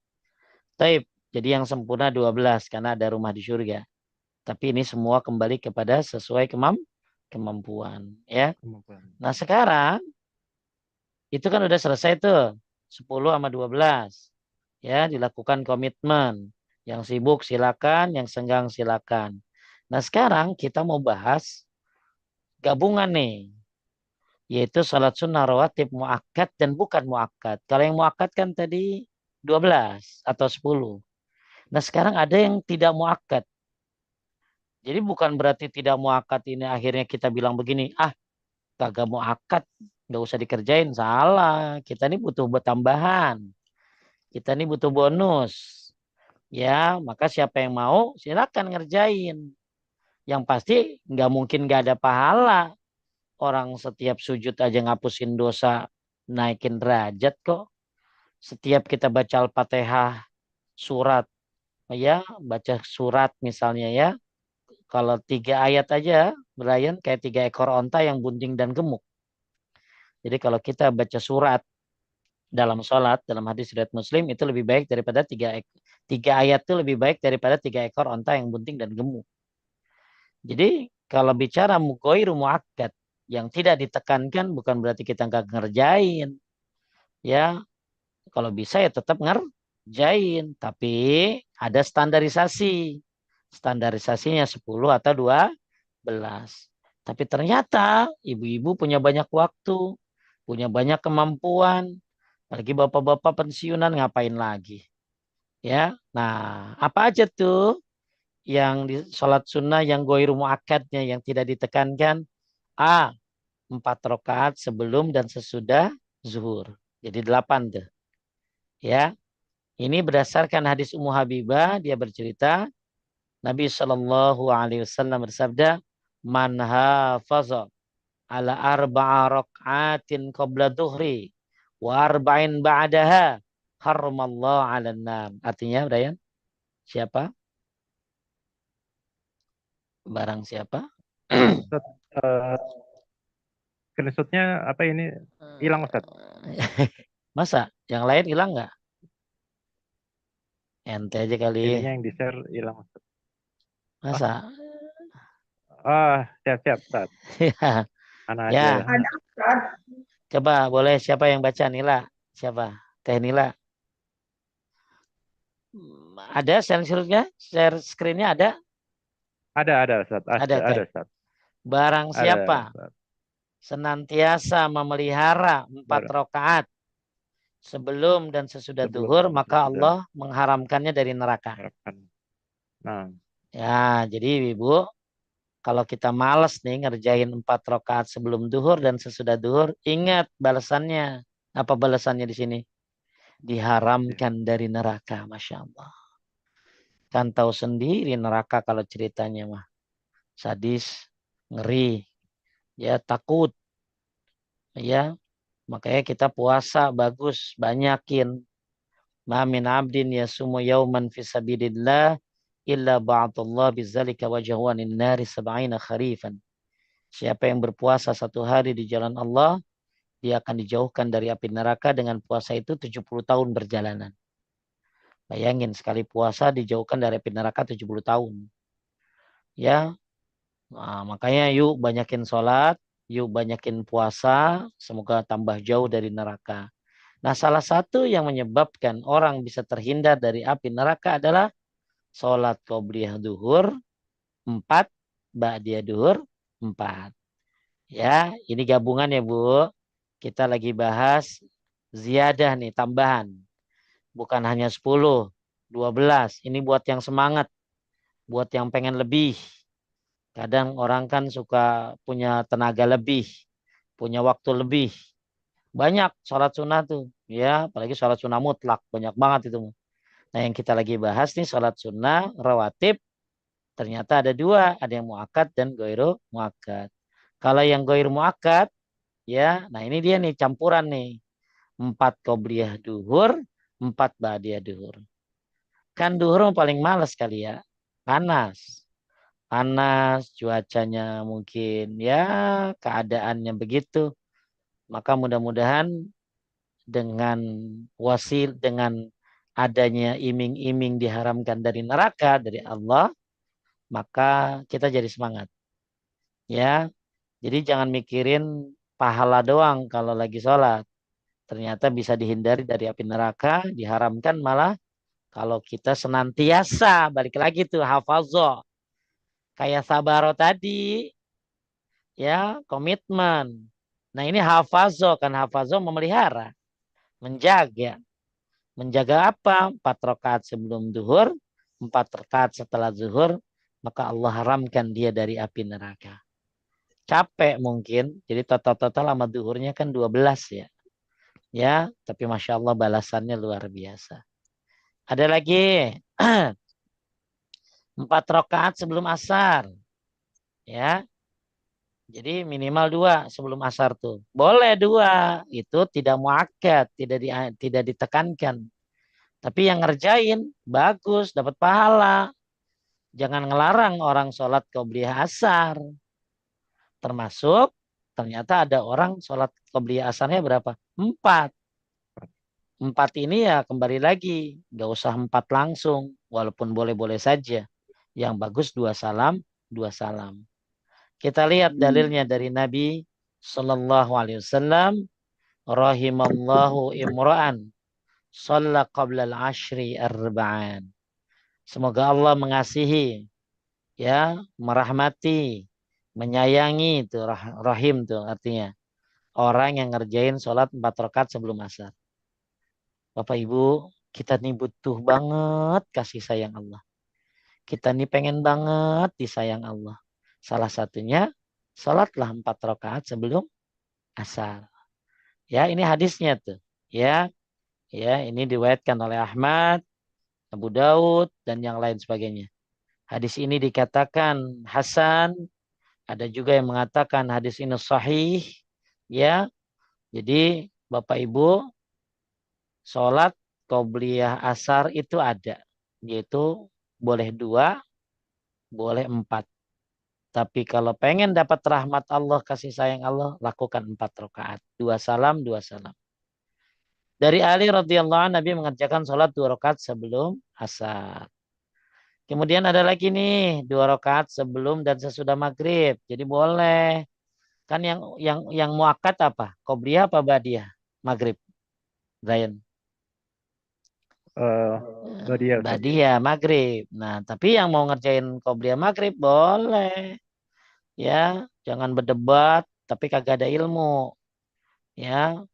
Taib, jadi yang sempurna 12 karena ada rumah di surga. Tapi ini semua kembali kepada sesuai kemampuan. Ya. Kemampuan. Nah sekarang itu kan udah selesai tuh 10 sama 12. Ya, dilakukan komitmen. Yang sibuk silakan, yang senggang silakan. Nah, sekarang kita mau bahas gabungan nih, yaitu salat sunnah rawatib muakkad dan bukan muakkad. Kalau yang muakkad kan tadi 12 atau 10. Nah, sekarang ada yang tidak muakkad. Jadi bukan berarti tidak muakkad ini akhirnya kita bilang begini, ah kagak muakkad, nggak usah dikerjain. Salah, kita ini butuh tambahan. Kita ini butuh bonus. Ya, maka siapa yang mau silakan ngerjain. Yang pasti nggak mungkin nggak ada pahala. Orang setiap sujud aja ngapusin dosa, naikin derajat kok. Setiap kita baca Al-Fatihah surat, ya baca surat misalnya ya. Kalau 3 ayat aja, Brian kayak 3 ekor onta yang bunting dan gemuk. Jadi kalau kita baca surat dalam sholat, dalam hadis riwayat Muslim itu lebih baik daripada 3 ayat itu lebih baik daripada 3 ekor onta yang bunting dan gemuk. Jadi kalau bicara mugoiru muakkad yang tidak ditekankan bukan berarti kita nggak ngerjain. Ya, kalau bisa ya tetap ngerjain. Tapi ada standarisasi. Standarisasinya 10 atau 12. Tapi ternyata ibu-ibu punya banyak waktu, punya banyak kemampuan. Apalagi bapak-bapak pensiunan ngapain lagi. Ya, nah apa aja tuh yang di sholat sunnah yang goiru muakkadnya yang tidak ditekankan. A. 4 rakaat sebelum dan sesudah zuhur. Jadi 8 tuh. Ya. Ini berdasarkan hadis Ummu Habibah, dia bercerita, Nabi Shallallahu Alaihi Wasallam bersabda, "Man hafaza ala arba'a rak'atin qabla dhuhri wa arba'in ba'daha harramallahu 'alan nar." Artinya, Brian, siapa? Barang siapa? Ustaz, screenshotnya apa ini hilang Ustaz? Masa yang lain hilang nggak? Ente aja kali. Ininya yang di share hilang Ustaz. Ah, Masa? siap Ustaz. Mana aja. Ya, coba boleh siapa yang baca, Nila? Siapa? Teh Nila. Ada share-nya? Share screen-nya ada? Ada Ustaz. Ada, Ada Teh. Ustaz. Barang Ada siapa Ustaz. senantiasa memelihara 4 Bar rakaat sebelum dan sesudah sebelum duhur, dan maka sesudah Allah mengharamkannya dari neraka. harapan. Nah, Ya, jadi Ibu, kalau kita malas nih ngerjain 4 rakaat sebelum duhur dan sesudah duhur, ingat balasannya. Apa balasannya di sini? ya. Diharamkan dari neraka, Masya Allah. Kan tahu sendiri neraka kalau ceritanya mah. Sadis, ngeri, ya takut, ya. Makanya kita puasa bagus, banyakin. Ma min abdin yasumu yauman fi sabilillah illa ba'atullah bidzalika wajhahu anin nari sab'ina kharifan. Siapa yang berpuasa 1 hari di jalan Allah, dia akan dijauhkan dari api neraka dengan puasa itu 70 tahun berjalanan. Bayangin sekali puasa dijauhkan dari api neraka 70 tahun. Ya, nah, makanya yuk banyakin sholat, yuk banyakin puasa, semoga tambah jauh dari neraka. Nah, salah satu yang menyebabkan orang bisa terhindar dari api neraka adalah sholat qobliyah duhur 4, ba'diyah duhur 4. Ya, ini gabungan ya Bu. Kita lagi bahas ziyadah nih, tambahan. Bukan hanya 10, 12. Ini buat yang semangat, buat yang pengen lebih. Kadang orang kan suka punya tenaga lebih, punya waktu lebih. Banyak sholat sunnah tuh. Ya, apalagi sholat sunnah mutlak. Banyak banget itu. Nah, yang kita lagi bahas nih sholat sunnah, rawatib. Ternyata ada 2. Ada yang muakkad dan goiru muakkad. Kalau yang goiru muakkad, ya, nah ini dia nih campuran nih. 4 qobliyah duhur, 4 ba'diyah duhur. Kan duhur paling males kali ya. Panas. Panas, cuacanya mungkin ya keadaannya begitu. Maka mudah-mudahan dengan adanya iming-iming diharamkan dari neraka dari Allah, maka kita jadi semangat. Ya, jadi jangan mikirin pahala doang kalau lagi sholat. Ternyata bisa dihindari dari api neraka, diharamkan malah kalau kita senantiasa, balik lagi tuh hafazoh. Kayak sabaro tadi, ya komitmen. Nah ini hafazoh, kan hafazoh memelihara, menjaga. Menjaga apa? 4 rakaat sebelum zuhur, 4 rakaat setelah zuhur, maka Allah haramkan dia dari api neraka. Capek mungkin, jadi total-total sama zuhurnya kan 12 ya. Ya, tapi Masya Allah balasannya luar biasa. Ada lagi 4 rakaat sebelum asar. Ya, jadi minimal 2 sebelum asar tuh. Boleh 2, itu tidak muakkad, tidak ditekankan. Tapi yang ngerjain bagus, dapat pahala. Jangan ngelarang orang sholat qobliyah asar. Termasuk ternyata ada orang sholat qobliyah asarnya berapa? 4. 4 ini ya kembali lagi. Gak usah 4 langsung. Walaupun boleh-boleh saja. Yang bagus 2 salam, 2 salam. Kita lihat dalilnya dari Nabi Sallallahu Alaihi Wasallam. Rahimallahu imra'an shalla qabla al-ashri arba'an. Semoga Allah mengasihi, ya, merahmati, menyayangi itu rahim tuh artinya. Orang yang ngerjain sholat 4 rakaat sebelum asar. Bapak Ibu, kita nih butuh banget kasih sayang Allah. Kita nih pengen banget disayang Allah. Salah satunya sholatlah 4 rakaat sebelum asar. Ya, ini hadisnya tuh. Ya, Ya, ini diriwayatkan oleh Ahmad, Abu Daud, dan yang lain sebagainya. Hadis ini dikatakan hasan, ada juga yang mengatakan hadis ini sahih. Ya, jadi Bapak Ibu, sholat qobliyah asar itu ada. Yaitu boleh 2, boleh 4. Tapi kalau pengen dapat rahmat Allah, kasih sayang Allah, lakukan 4 rakaat. 2 salam, 2 salam. Dari Ali radhiyallahu anhu, Nabi mengerjakan sholat 2 rakaat sebelum asar. Kemudian ada lagi nih 2 rakaat sebelum dan sesudah maghrib. Jadi boleh. Kan yang muakkad apa? Qobliyah apa ba'diyah? Maghrib. Brian. Eh, Badiah Ustaz. Ba'diyah maghrib. Nah, tapi yang mau ngerjain qobliyah maghrib boleh. Ya, jangan berdebat tapi kagak ada ilmu. Ya,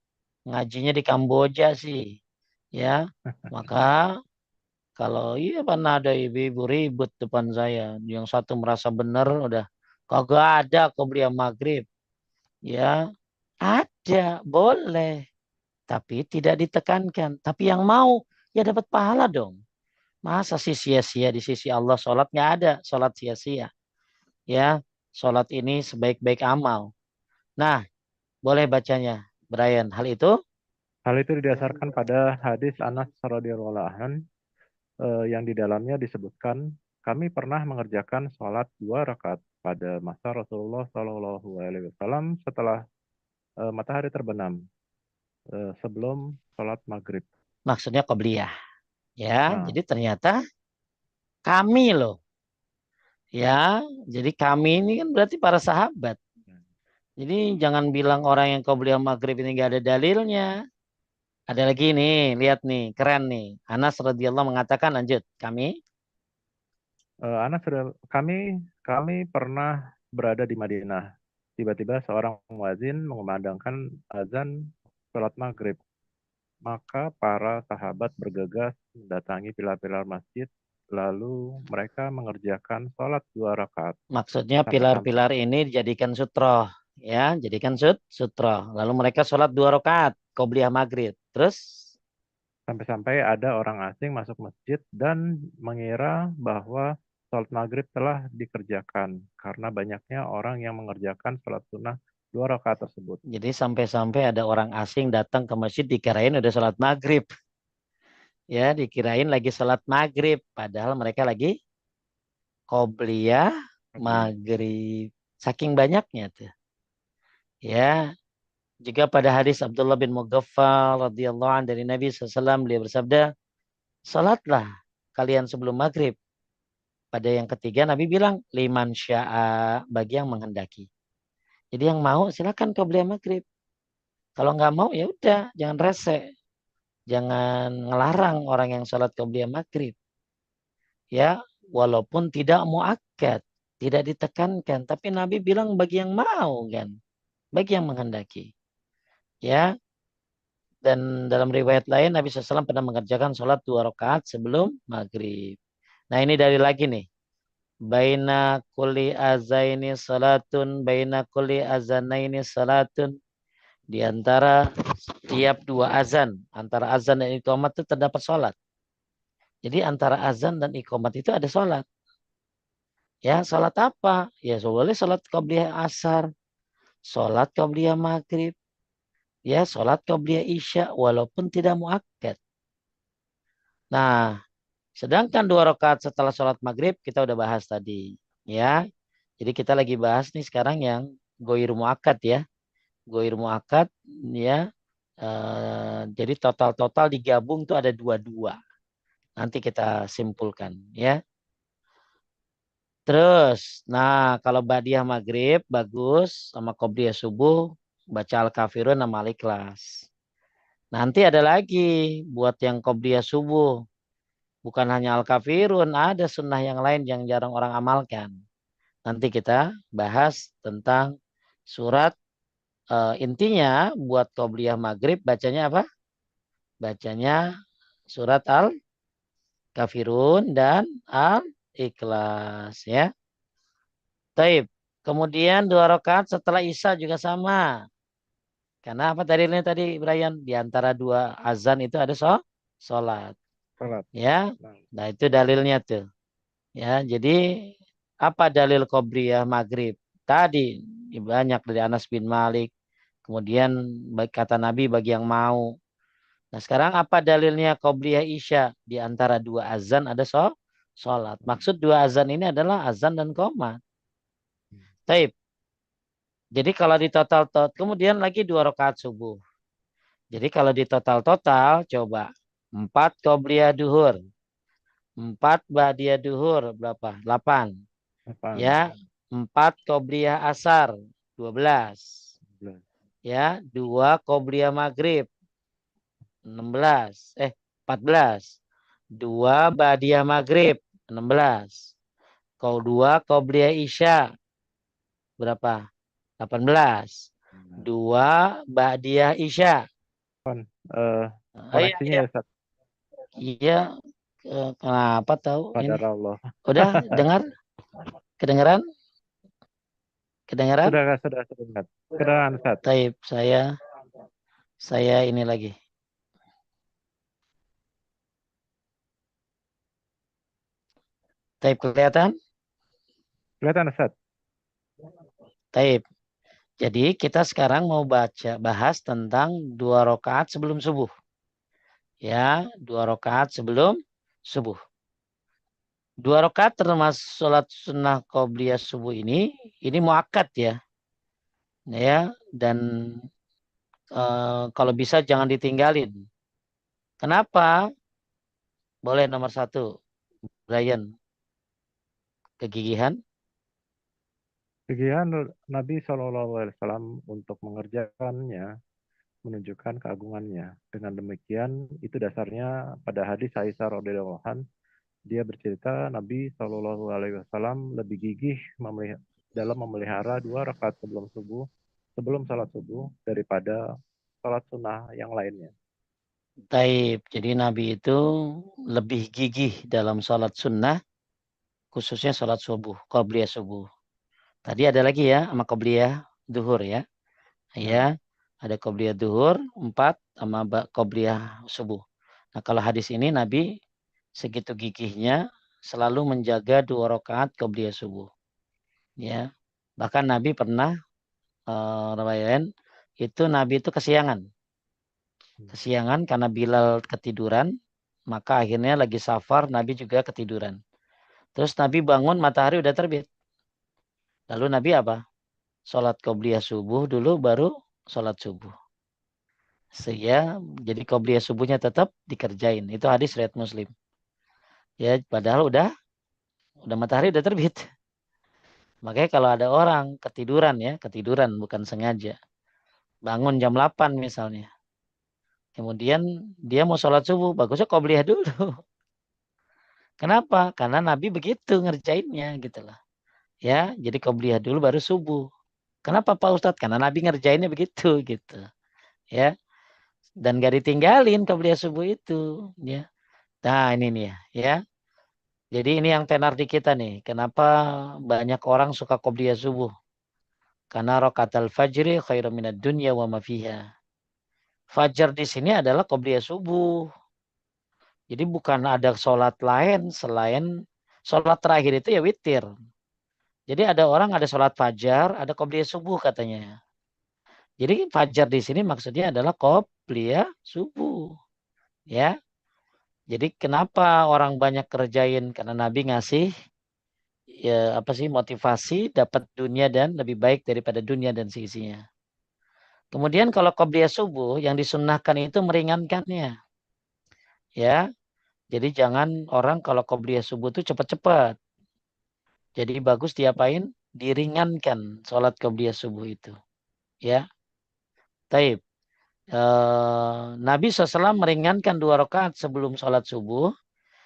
ngajinya di Kamboja sih. Ya, maka kalau iya pernah ada ibu-ibu ribut depan saya. Yang satu merasa benar udah kagak ada qobliyah maghrib. Ya, ada, boleh. Tapi tidak ditekankan. Tapi yang mau, ya dapat pahala dong. Masa sih sia-sia di sisi Allah sholat nggak ada. Sholat sia-sia. Ya, sholat ini sebaik-baik amal. Nah, boleh bacanya. Brian, hal itu Hal itu didasarkan pada hadis Anas radhiyallahu anhu yang di dalamnya disebutkan kami pernah mengerjakan sholat 2 rakaat pada masa Rasulullah Shallallahu Alaihi Wasallam setelah matahari terbenam sebelum sholat maghrib. maksudnya qobliyah. Ya, Nah, jadi ternyata kami loh. Ya, jadi kami ini kan berarti para sahabat. Jadi jangan bilang orang yang qobliyah maghrib ini nggak ada dalilnya. Ada lagi nih, lihat nih, keren nih. Anas radhiyallahu mengatakan, lanjut, kami Anas kami pernah berada di Madinah. Tiba-tiba seorang muadzin mengumandangkan azan sholat maghrib. Maka para sahabat bergegas mendatangi pilar-pilar masjid, lalu mereka mengerjakan sholat 2 rakaat. maksudnya Sampai-sampai pilar-pilar ini dijadikan sutroh, ya, jadikan sutroh. Lalu mereka sholat 2 rakaat, qobliyah maghrib. Terus sampai-sampai ada orang asing masuk masjid dan mengira bahwa sholat maghrib telah dikerjakan karena banyaknya orang yang mengerjakan sholat sunnah 2 rakaat tersebut. jadi sampai-sampai ada orang asing datang ke masjid dikirain udah sholat maghrib, ya, dikirain lagi sholat maghrib, padahal mereka lagi qobliyah Maghrib. maghrib. Saking banyaknya tuh, ya. Juga pada hadis Abdullah bin Mughaffal radhiyallahu anhu dari Nabi SAW, beliau bersabda, salatlah kalian sebelum maghrib. Pada yang ketiga Nabi bilang, liman sya'a, bagi yang menghendaki. Jadi yang mau silakan kau beli maghrib. Kalau nggak mau ya udah, jangan rese. Jangan ngelarang orang yang sholat qobliyah maghrib. Ya, walaupun tidak muakkad, tidak ditekankan. Tapi Nabi bilang bagi yang mau kan, bagi yang menghendaki. Ya, dan dalam riwayat lain Nabi SAW pernah mengerjakan sholat 2 rakaat sebelum maghrib. Nah ini dari lagi nih. Baina kulli azaini salatun, baina kulli azanaini salatun. Di antara tiap 2 azan, antara azan dan iqamat itu terdapat sholat. Jadi antara azan dan iqamat itu ada sholat. Ya, sholat apa? Ya, boleh sholat qabliyah asar, sholat qabliyah maghrib, ya, sholat qabliyah isya, walaupun tidak muakkad. Nah, sedangkan 2 rakaat setelah sholat maghrib kita udah bahas tadi, ya. Jadi kita lagi bahas nih sekarang yang goir muakkad ya, goir muakkad, ya. Jadi total-total digabung tuh ada 22. Nanti kita simpulkan ya. Terus, nah kalau badiah maghrib bagus sama qobliyah subuh baca al-kafirun sama al-ikhlas. Nanti ada lagi buat yang qobliyah subuh. Bukan hanya al-kafirun, ada sunnah yang lain yang jarang orang amalkan. Nanti kita bahas tentang surat, intinya buat qobliyah maghrib bacanya apa? Bacanya surat al-kafirun dan al-ikhlas ya. Taib. Kemudian 2 rakaat setelah Isya juga sama. Karena apa dalilnya tadi Brian? Di antara dua azan itu ada sholat. Sholat. Ya, Nah, nah itu dalilnya tuh. Ya, jadi apa dalil qobliyah maghrib? Tadi banyak dari Anas bin Malik. Kemudian kata Nabi bagi yang mau. Nah sekarang apa dalilnya qobliyah isya? Di antara dua azan ada sholat. Maksud dua azan ini adalah azan dan qomat. Taib. Jadi kalau di total kemudian lagi dua rakaat subuh. Jadi kalau di total coba 4 qobliyah duhur, 4 ba'diyah duhur berapa? 8. 8, Ya, 4 qobliyah asar 12. 11, Ya, 2 qobliyah maghrib 16. 14. 2 ba'diyah maghrib 16. Kau 2 qobliyah isya berapa? 18. 11. 2 ba'diyah isya. Eh, Iya, koneksinya iya. ya Ustaz, Iya, kenapa tahu ini? pada Allah. Udah dengar? Kedengaran? Kedengaran? Sudah dengar. Kedengaran Ustaz. Taib, saya ini lagi. Taib kelihatan? Kelihatan Ustaz. Taib. Jadi kita sekarang mau bahas tentang 2 rakaat sebelum subuh. Ya, 2 rakaat sebelum subuh. 2 rakaat termasuk sholat sunnah qobliyah subuh ini muakkad ya. Ya, dan kalau bisa jangan ditinggalin. Kenapa? Boleh nomor 1, Brian, kegigihan. Kegiatan Nabi SAW untuk mengerjakannya menunjukkan keagungannya. Dengan demikian, itu dasarnya pada hadis Aisyah radhiyallahu anha, dia bercerita Nabi SAW lebih gigih dalam memelihara 2 rakaat sebelum subuh, sebelum salat subuh daripada salat sunnah yang lainnya. Taib. Jadi Nabi itu lebih gigih dalam sholat sunnah, khususnya sholat subuh, qobliyah subuh. Tadi ada lagi ya, sama qobliyah duhur ya. Nah, Ya, ada qobliyah duhur, 4, sama qobliyah subuh. Nah kalau hadis ini Nabi segitu gigihnya selalu menjaga 2 rakaat qobliyah subuh. Ya, bahkan Nabi pernah riwayat itu Nabi itu kesiangan. Kesiangan karena Bilal ketiduran, maka akhirnya lagi safar Nabi juga ketiduran. Terus Nabi bangun matahari udah terbit. Lalu Nabi apa? Sholat qobliyah subuh dulu baru sholat subuh. Sehingga jadi qobliyah subuhnya tetap dikerjain. Itu hadis riwayat Muslim. Ya padahal udah matahari udah terbit. Makanya kalau ada orang ketiduran bukan sengaja. Bangun jam 8 misalnya. Kemudian dia mau sholat subuh, bagusnya qobliyah dulu. Kenapa? Karena Nabi begitu ngerjainnya gitu loh. Ya, jadi qobliyah dulu baru subuh. Kenapa Pak Ustadz? Karena Nabi ngerjainnya begitu gitu. Ya, dan gak ditinggalin qobliyah subuh itu. Ya, nah ini nih ya. Jadi ini yang tenar di kita nih. Kenapa banyak orang suka qobliyah subuh? Karena rakaat fajri khairu minad dunya wa ma fiha. Fajar di sini adalah qobliyah subuh. Jadi bukan ada sholat lain selain sholat terakhir itu ya witir. Jadi ada orang ada sholat fajar, ada qobliyah subuh katanya. Jadi fajar di sini maksudnya adalah qobliyah subuh. Ya. Jadi kenapa orang banyak kerjain? Karena Nabi ngasih ya apa sih motivasi dapat dunia dan lebih baik daripada dunia dan seisinya. Kemudian kalau qobliyah subuh yang disunnahkan itu meringankannya. Ya. Jadi jangan orang kalau qobliyah subuh itu cepat-cepat. Jadi bagus diapain? Diringankan sholat qobliyah subuh itu. Ya. Taib. Nabi SAW meringankan 2 rakaat sebelum sholat subuh.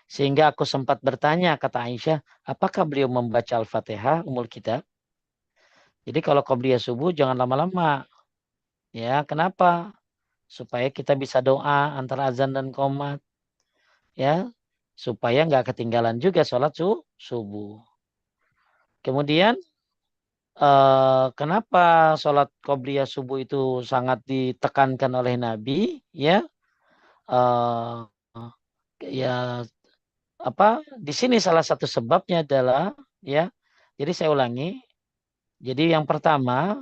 Sehingga aku sempat bertanya, kata Aisyah, apakah beliau membaca Al-Fatihah, Ummul Kitab? Jadi kalau qobliyah subuh jangan lama-lama. Ya, kenapa? Supaya kita bisa doa antara azan dan qomat. Ya, supaya nggak ketinggalan juga sholat subuh. Kemudian kenapa sholat qobliyah subuh itu sangat ditekankan oleh Nabi? Ya, eh, ya apa? Di sini salah satu sebabnya adalah ya. Jadi saya ulangi. Jadi yang pertama,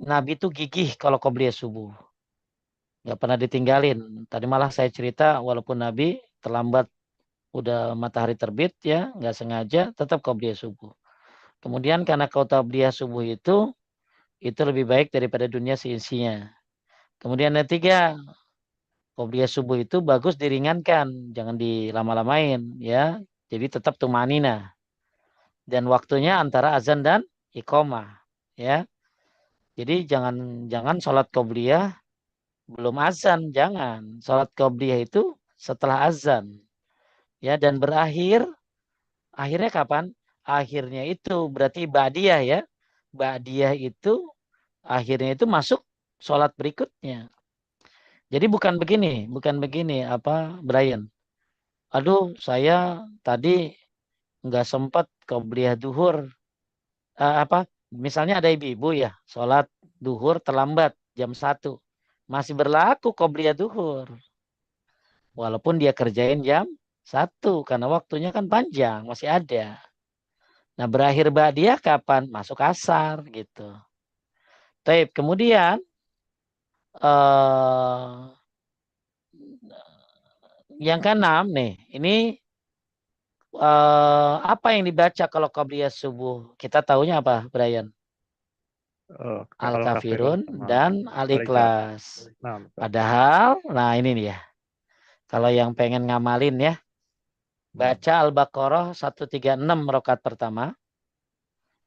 Nabi itu gigih kalau qobliyah subuh, nggak pernah ditinggalin. Tadi malah saya cerita, walaupun Nabi terlambat, udah matahari terbit ya, nggak sengaja, tetap qobliyah subuh. Kemudian karena qobliyah subuh itu lebih baik daripada dunia seisinya. Kemudian yang ketiga, qobliyah subuh itu bagus diringankan, jangan dilama-lamain ya. Jadi tetap tumanina dan waktunya antara azan dan iqomah ya. Jadi jangan jangan sholat qobliyah belum azan, jangan. Sholat qobliyah itu setelah azan ya, dan akhirnya kapan? Akhirnya itu berarti ba'diyah ya. Ba'diyah itu akhirnya itu masuk sholat berikutnya. Jadi bukan begini apa Brian. Aduh, saya tadi nggak sempat qobliyah duhur. Apa? Misalnya ada ibu-ibu ya, sholat duhur terlambat jam 1. Masih berlaku qobliyah duhur. Walaupun dia kerjain jam 1 karena waktunya kan panjang, masih ada. Nah, berakhir ba'diyah kapan? Masuk asar gitu. Taib. Kemudian eh yang keenam nih, ini apa yang dibaca kalau qabliyah subuh? Kita tahunya apa, Brian? Al-Kafirun Al-Kafirun sama dan Al-Ikhlas. Al-Ikhlas. Nah, betul. Padahal, nah ini nih ya. Kalau yang pengen ngamalin ya, Hmm. baca Al-Baqarah 136 rakaat pertama.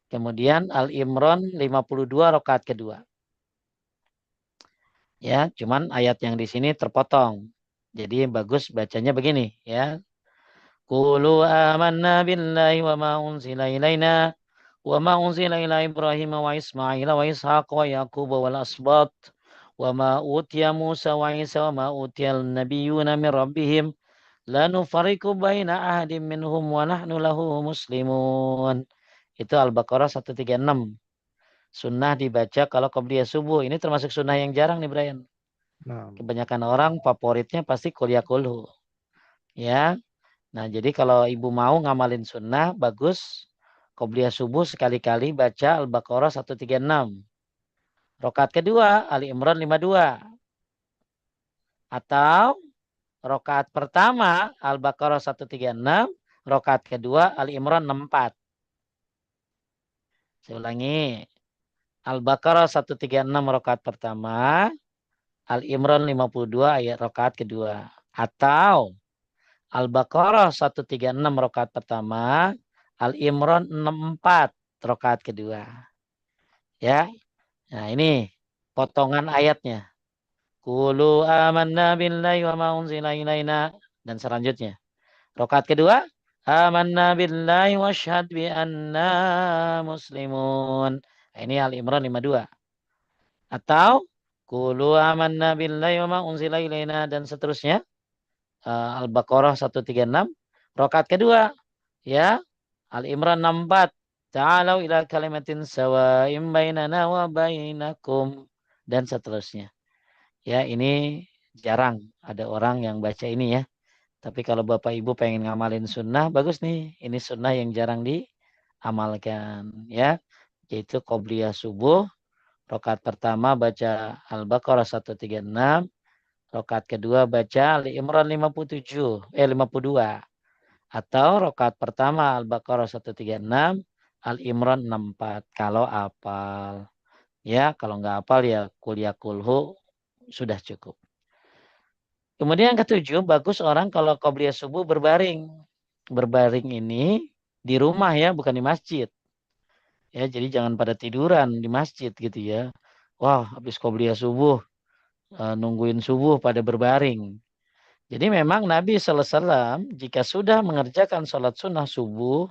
Kemudian Al-Imran 52 rakaat kedua. Ya, cuman ayat yang di sini terpotong. Jadi bagus bacanya begini ya. Qulu amanna billahi wa ma unzila ilaina wa ma unzila ila Ibrahim wa Ismail wa Ishaq wa Yaqub wal asbat wa ma utiya Musa wa Isa wa ma utiyal nabiyyuna min rabbihim la nufariqu baina ahadin minhum wa nahnu lahu muslimun. Itu Al-Baqarah 136. Sunnah dibaca kalau qobliyah subuh. Ini termasuk sunnah yang jarang nih Brian. Nah, Kebanyakan orang favoritnya pasti kuliah kulhu. Ya. Nah, jadi kalau ibu mau ngamalin sunnah, bagus. Qobliyah subuh sekali-kali baca Al-Baqarah 136. Rokaat kedua, Ali Imran 52. Atau rokaat pertama, Al-Baqarah 136. Rokaat kedua, Ali Imran 64. Saya ulangi. Al-Baqarah 136 rokaat pertama. Al-Imran 52 ayat rokaat kedua. Atau Al-Baqarah 136 rakaat pertama, Al-Imran 64 rakaat kedua. Ya. Nah, ini potongan ayatnya. Qulu amanna billahi wa ma unzila ilaina dan selanjutnya. Rakaat kedua, amanna billahi wa syhad bi anna muslimun. Nah, ini Al-Imran 52. Atau Qulu amanna billahi wa ma unzila ilaina dan seterusnya. Al-Baqarah 136. Rakaat kedua, ya, Al-Imran 64. Ta'alau ila kalimatin sawa'im bainana wa bainakum dan seterusnya. Ya, ini jarang ada orang yang baca ini ya. Tapi kalau Bapak Ibu pengen ngamalin sunnah, bagus nih. Ini sunnah yang jarang diamalkan ya. Yaitu qobliyah subuh. Rakaat pertama baca Al-Baqarah 136. Rakaat kedua baca Ali Imran 52. Atau rakaat pertama Al-Baqarah 136, Al-Imran 64. Kalau hafal. Ya, kalau nggak hafal ya kuliah kulhu sudah cukup. Kemudian yang ketujuh, bagus orang kalau qobliyah subuh berbaring. Berbaring ini di rumah ya, bukan di masjid. Ya, jadi jangan pada tiduran di masjid gitu ya. Wah, habis qobliyah subuh, nungguin subuh pada berbaring. Jadi memang Nabi SAW jika sudah mengerjakan sholat sunnah subuh,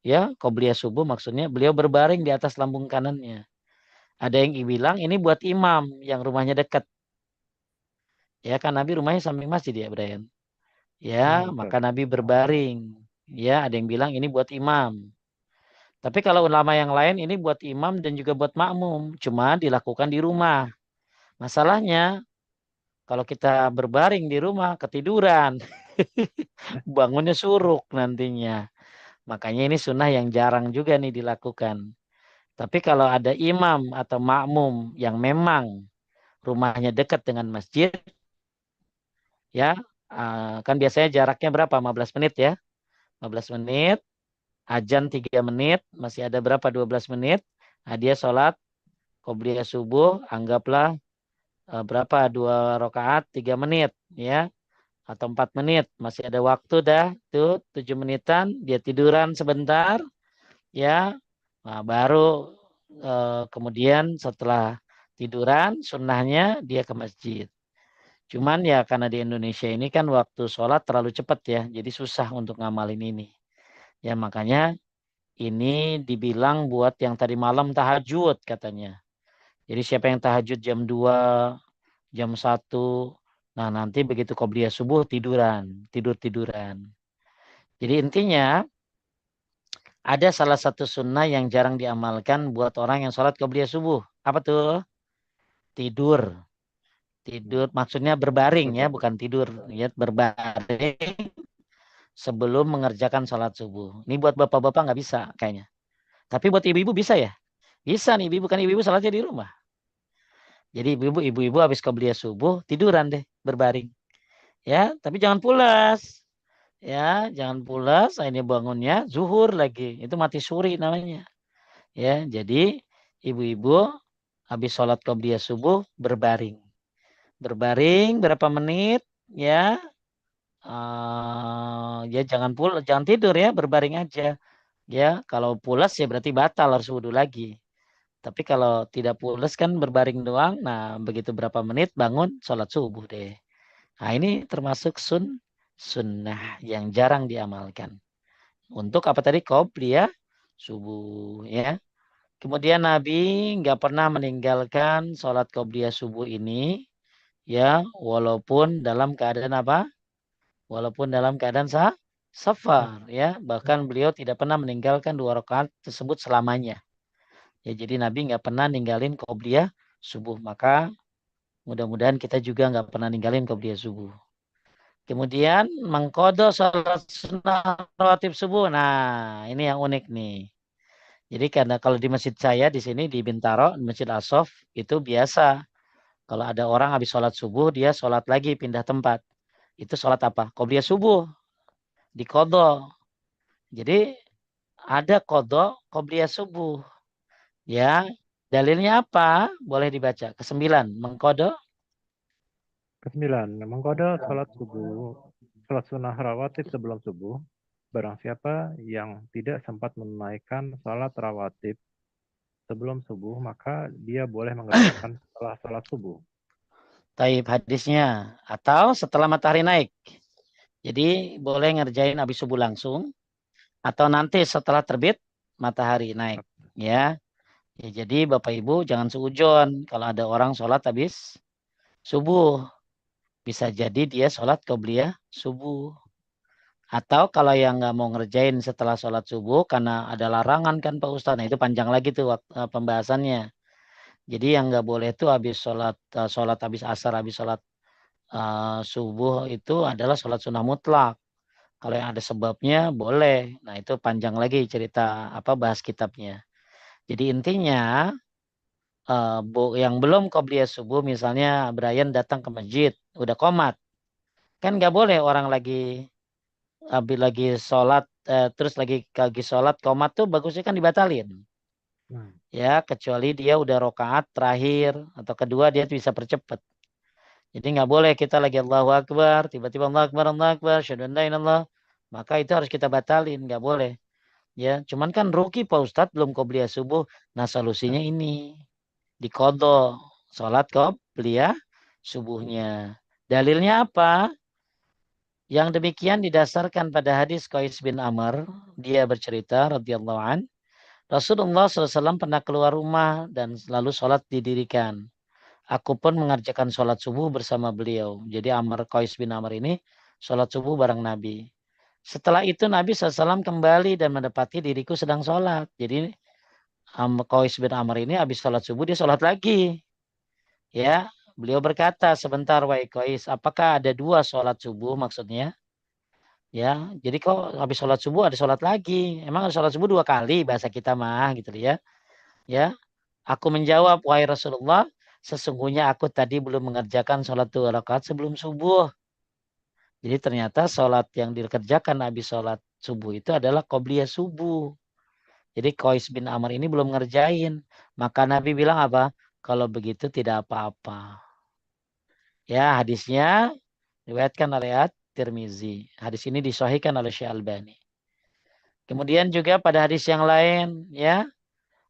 ya qobliyah subuh maksudnya, beliau berbaring di atas lambung kanannya. Ada yang bilang ini buat imam yang rumahnya dekat. Ya kan Nabi rumahnya samping masjid ya Brian. Ya betul. maka Nabi berbaring. Ya ada yang bilang ini buat imam. Tapi kalau ulama yang lain ini buat imam dan juga buat makmum. Cuma dilakukan di rumah. Masalahnya kalau kita berbaring di rumah ketiduran. Bangunnya suruk nantinya. Makanya ini sunnah yang jarang juga nih dilakukan. Tapi kalau ada imam atau makmum yang memang rumahnya dekat dengan masjid, ya kan biasanya jaraknya berapa? 15 menit ya. 15 menit, azan 3 menit, masih ada berapa? 12 menit. Nah, dia sholat qobliyah subuh, anggaplah berapa? 2 rakaat 3 menit ya. Atau 4 menit. Masih ada waktu dah. Tuh 7 menitan, dia tiduran sebentar ya. Nah, baru kemudian setelah tiduran, sunnahnya dia ke masjid. Cuman ya karena di Indonesia ini kan waktu sholat terlalu cepat ya, jadi susah untuk ngamalin ini. Ya makanya ini dibilang buat yang tadi malam tahajud katanya. Jadi siapa yang tahajud jam 2, jam 1, nah nanti begitu qobliyah subuh tiduran, tidur-tiduran. Jadi intinya ada salah satu sunnah yang jarang diamalkan buat orang yang sholat qobliyah subuh. Apa tuh? Tidur. Tidur maksudnya berbaring ya, bukan tidur. Ya, berbaring sebelum mengerjakan sholat subuh. Ini buat bapak-bapak nggak bisa kayaknya. Tapi buat ibu-ibu bisa ya? Bisa nih, ibu kan ibu-ibu sholatnya di rumah. Jadi ibu-ibu habis qobliyah subuh tiduran deh, berbaring. Ya, tapi jangan pulas. Ya, jangan pulas. Ini bangunnya zuhur lagi. Itu mati suri namanya. Ya, jadi ibu-ibu habis sholat qobliyah subuh berbaring. Berbaring berapa menit ya? Ya jangan tidur ya, berbaring aja. Ya, kalau pulas ya berarti batal harus wudhu lagi. Tapi kalau tidak pulas kan berbaring doang. Nah, begitu berapa menit bangun sholat subuh deh. Nah, ini termasuk sunnah yang jarang diamalkan. Untuk apa tadi? Qobliyah subuh ya. Kemudian Nabi nggak pernah meninggalkan sholat qobliyah subuh ini ya, walaupun dalam keadaan apa? Walaupun dalam keadaan safar ya, bahkan beliau tidak pernah meninggalkan 2 rakaat tersebut selamanya. Ya, jadi Nabi nggak pernah ninggalin qobliyah subuh. Maka mudah-mudahan kita juga nggak pernah ninggalin qobliyah subuh. Kemudian mengkodo sholat sunnah rawatib subuh. Nah, ini yang unik nih. Jadi karena kalau di masjid saya di sini di Bintaro, di Masjid Asof itu biasa. Kalau ada orang habis sholat subuh, dia sholat lagi pindah tempat. Itu sholat apa? Qobliyah subuh. Dikodo. Jadi ada kodo qobliyah subuh. Ya, dalilnya apa? Boleh dibaca. Kesembilan, mengkodo. Kesembilan, mengkoda sholat subuh, sholat sunnah rawatib sebelum subuh. Barang siapa yang tidak sempat menunaikan sholat rawatib sebelum subuh, maka dia boleh mengerjakan setelah sholat subuh. Taib hadisnya. Atau setelah matahari naik. Jadi boleh ngerjain habis subuh langsung. Atau nanti setelah terbit matahari naik. Ya. Ya, jadi Bapak Ibu jangan seujon. Kalau ada orang sholat habis subuh. Bisa jadi dia sholat qobliyah subuh. Atau kalau yang nggak mau ngerjain setelah sholat subuh karena ada larangan kan Pak Ustadz. Nah itu panjang lagi tuh pembahasannya. Jadi yang nggak boleh itu habis sholat habis asar, habis sholat subuh itu adalah sholat sunnah mutlak. Kalau yang ada sebabnya boleh. Nah itu panjang lagi cerita apa bahas kitabnya. Jadi intinya yang belum qobliyah subuh misalnya Brian datang ke masjid udah qomat. Kan nggak boleh orang habis lagi sholat terus lagi sholat qomat tuh bagusnya kan dibatalin. Hmm. Ya kecuali dia udah rokaat terakhir atau kedua dia bisa percepat. Jadi nggak boleh kita lagi Allahu Akbar, tiba-tiba Allah Akbar, syahadu an la ilaha illallah. Maka itu harus kita batalin, nggak boleh. Ya, cuman kan rugi Pak Ustadz belum qobliyah subuh. Nah solusinya ini dikodok sholat qobliyah subuhnya. Dalilnya apa? Yang demikian didasarkan pada hadis Qais bin Amr. Dia bercerita radhiyallahu an. Rasulullah SAW pernah keluar rumah dan lalu sholat didirikan. Aku pun mengerjakan sholat subuh bersama beliau. Jadi Qais bin Amr ini sholat subuh bareng Nabi. Setelah itu Nabi SAW kembali dan mendapati diriku sedang sholat. Jadi Qais bin Amr ini habis sholat subuh dia sholat lagi. Ya, beliau berkata, sebentar wahai Qais, apakah ada dua sholat subuh maksudnya? Ya, jadi kok habis sholat subuh ada sholat lagi. Emang ada sholat subuh dua kali bahasa kita mah gitu ya. Ya, aku menjawab, wahai Rasulullah, sesungguhnya aku tadi belum mengerjakan sholat 2 rakaat sebelum subuh. Jadi ternyata sholat yang dikerjakan habis sholat subuh itu adalah qobliyah subuh. Jadi Qais bin Amr ini belum ngerjain. Maka Nabi bilang apa? Kalau begitu tidak apa-apa. Ya, hadisnya diriwayatkan oleh At-Tirmizi. Hadis ini disahihkan oleh Syekh Albani. Kemudian juga pada hadis yang lain, ya,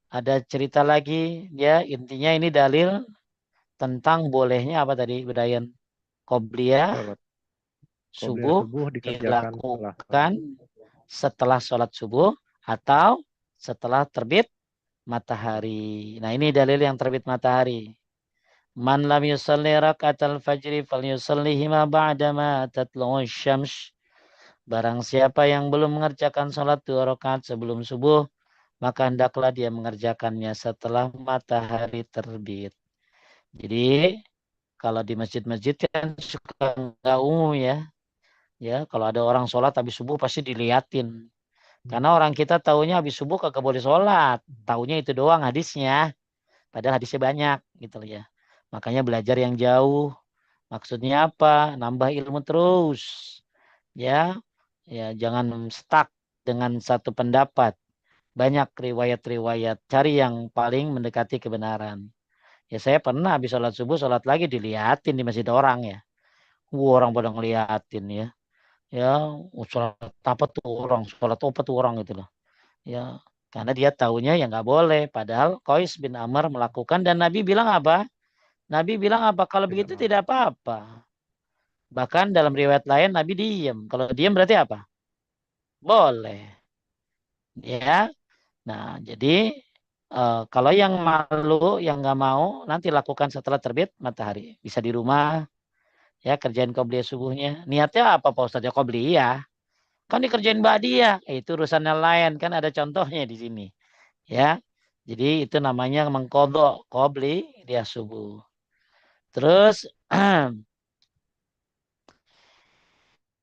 ada cerita lagi, ya, intinya ini dalil tentang bolehnya apa tadi, Brian? Qobliyah Sholat qobliyah subuh subuh dikerjakan setelah sholat. dilakukan setelah sholat subuh atau setelah terbit matahari. Nah, ini dalil yang terbit matahari. Man lam yusalli raka'atal fajri falyusallihima ba'dama tatlu'u syams. Barang siapa yang belum mengerjakan sholat 2 rakaat sebelum subuh, maka hendaklah dia mengerjakannya setelah matahari terbit. Jadi kalau di masjid-masjid kan suka nggak umum ya. Ya, kalau ada orang sholat habis subuh pasti diliatin. Karena orang kita taunya habis subuh kagak boleh sholat. Taunya itu doang hadisnya. Padahal hadisnya banyak gitu loh ya. Makanya belajar yang jauh. Maksudnya apa? Nambah ilmu terus. Ya, ya jangan stuck dengan satu pendapat. Banyak riwayat-riwayat. Cari yang paling mendekati kebenaran. Ya saya pernah habis sholat subuh, sholat lagi diliatin di masjid orang ya. Orang pada ngeliatin ya. Ya, sholat apa tuh orang, sholat apa tuh orang gitu loh. Ya, karena dia taunya ya nggak boleh. Padahal Qais bin Amr melakukan dan Nabi bilang apa? Nabi bilang apa? Kalau Tidak begitu apa. tidak apa-apa. Bahkan dalam riwayat lain Nabi diem. Kalau diem berarti apa? Boleh. Ya. Nah, jadi kalau yang malu, yang nggak mau, nanti lakukan setelah terbit matahari. Bisa di rumah, ya kerjain qobliyah subuhnya. Niatnya apa Pak Ustadz? Ya qobliyah. Kan dikerjain ba'diyah. Itu urusannya lain. Kan ada contohnya di sini. Ya. Jadi itu namanya mengkodok qobli dia subuh. Terus,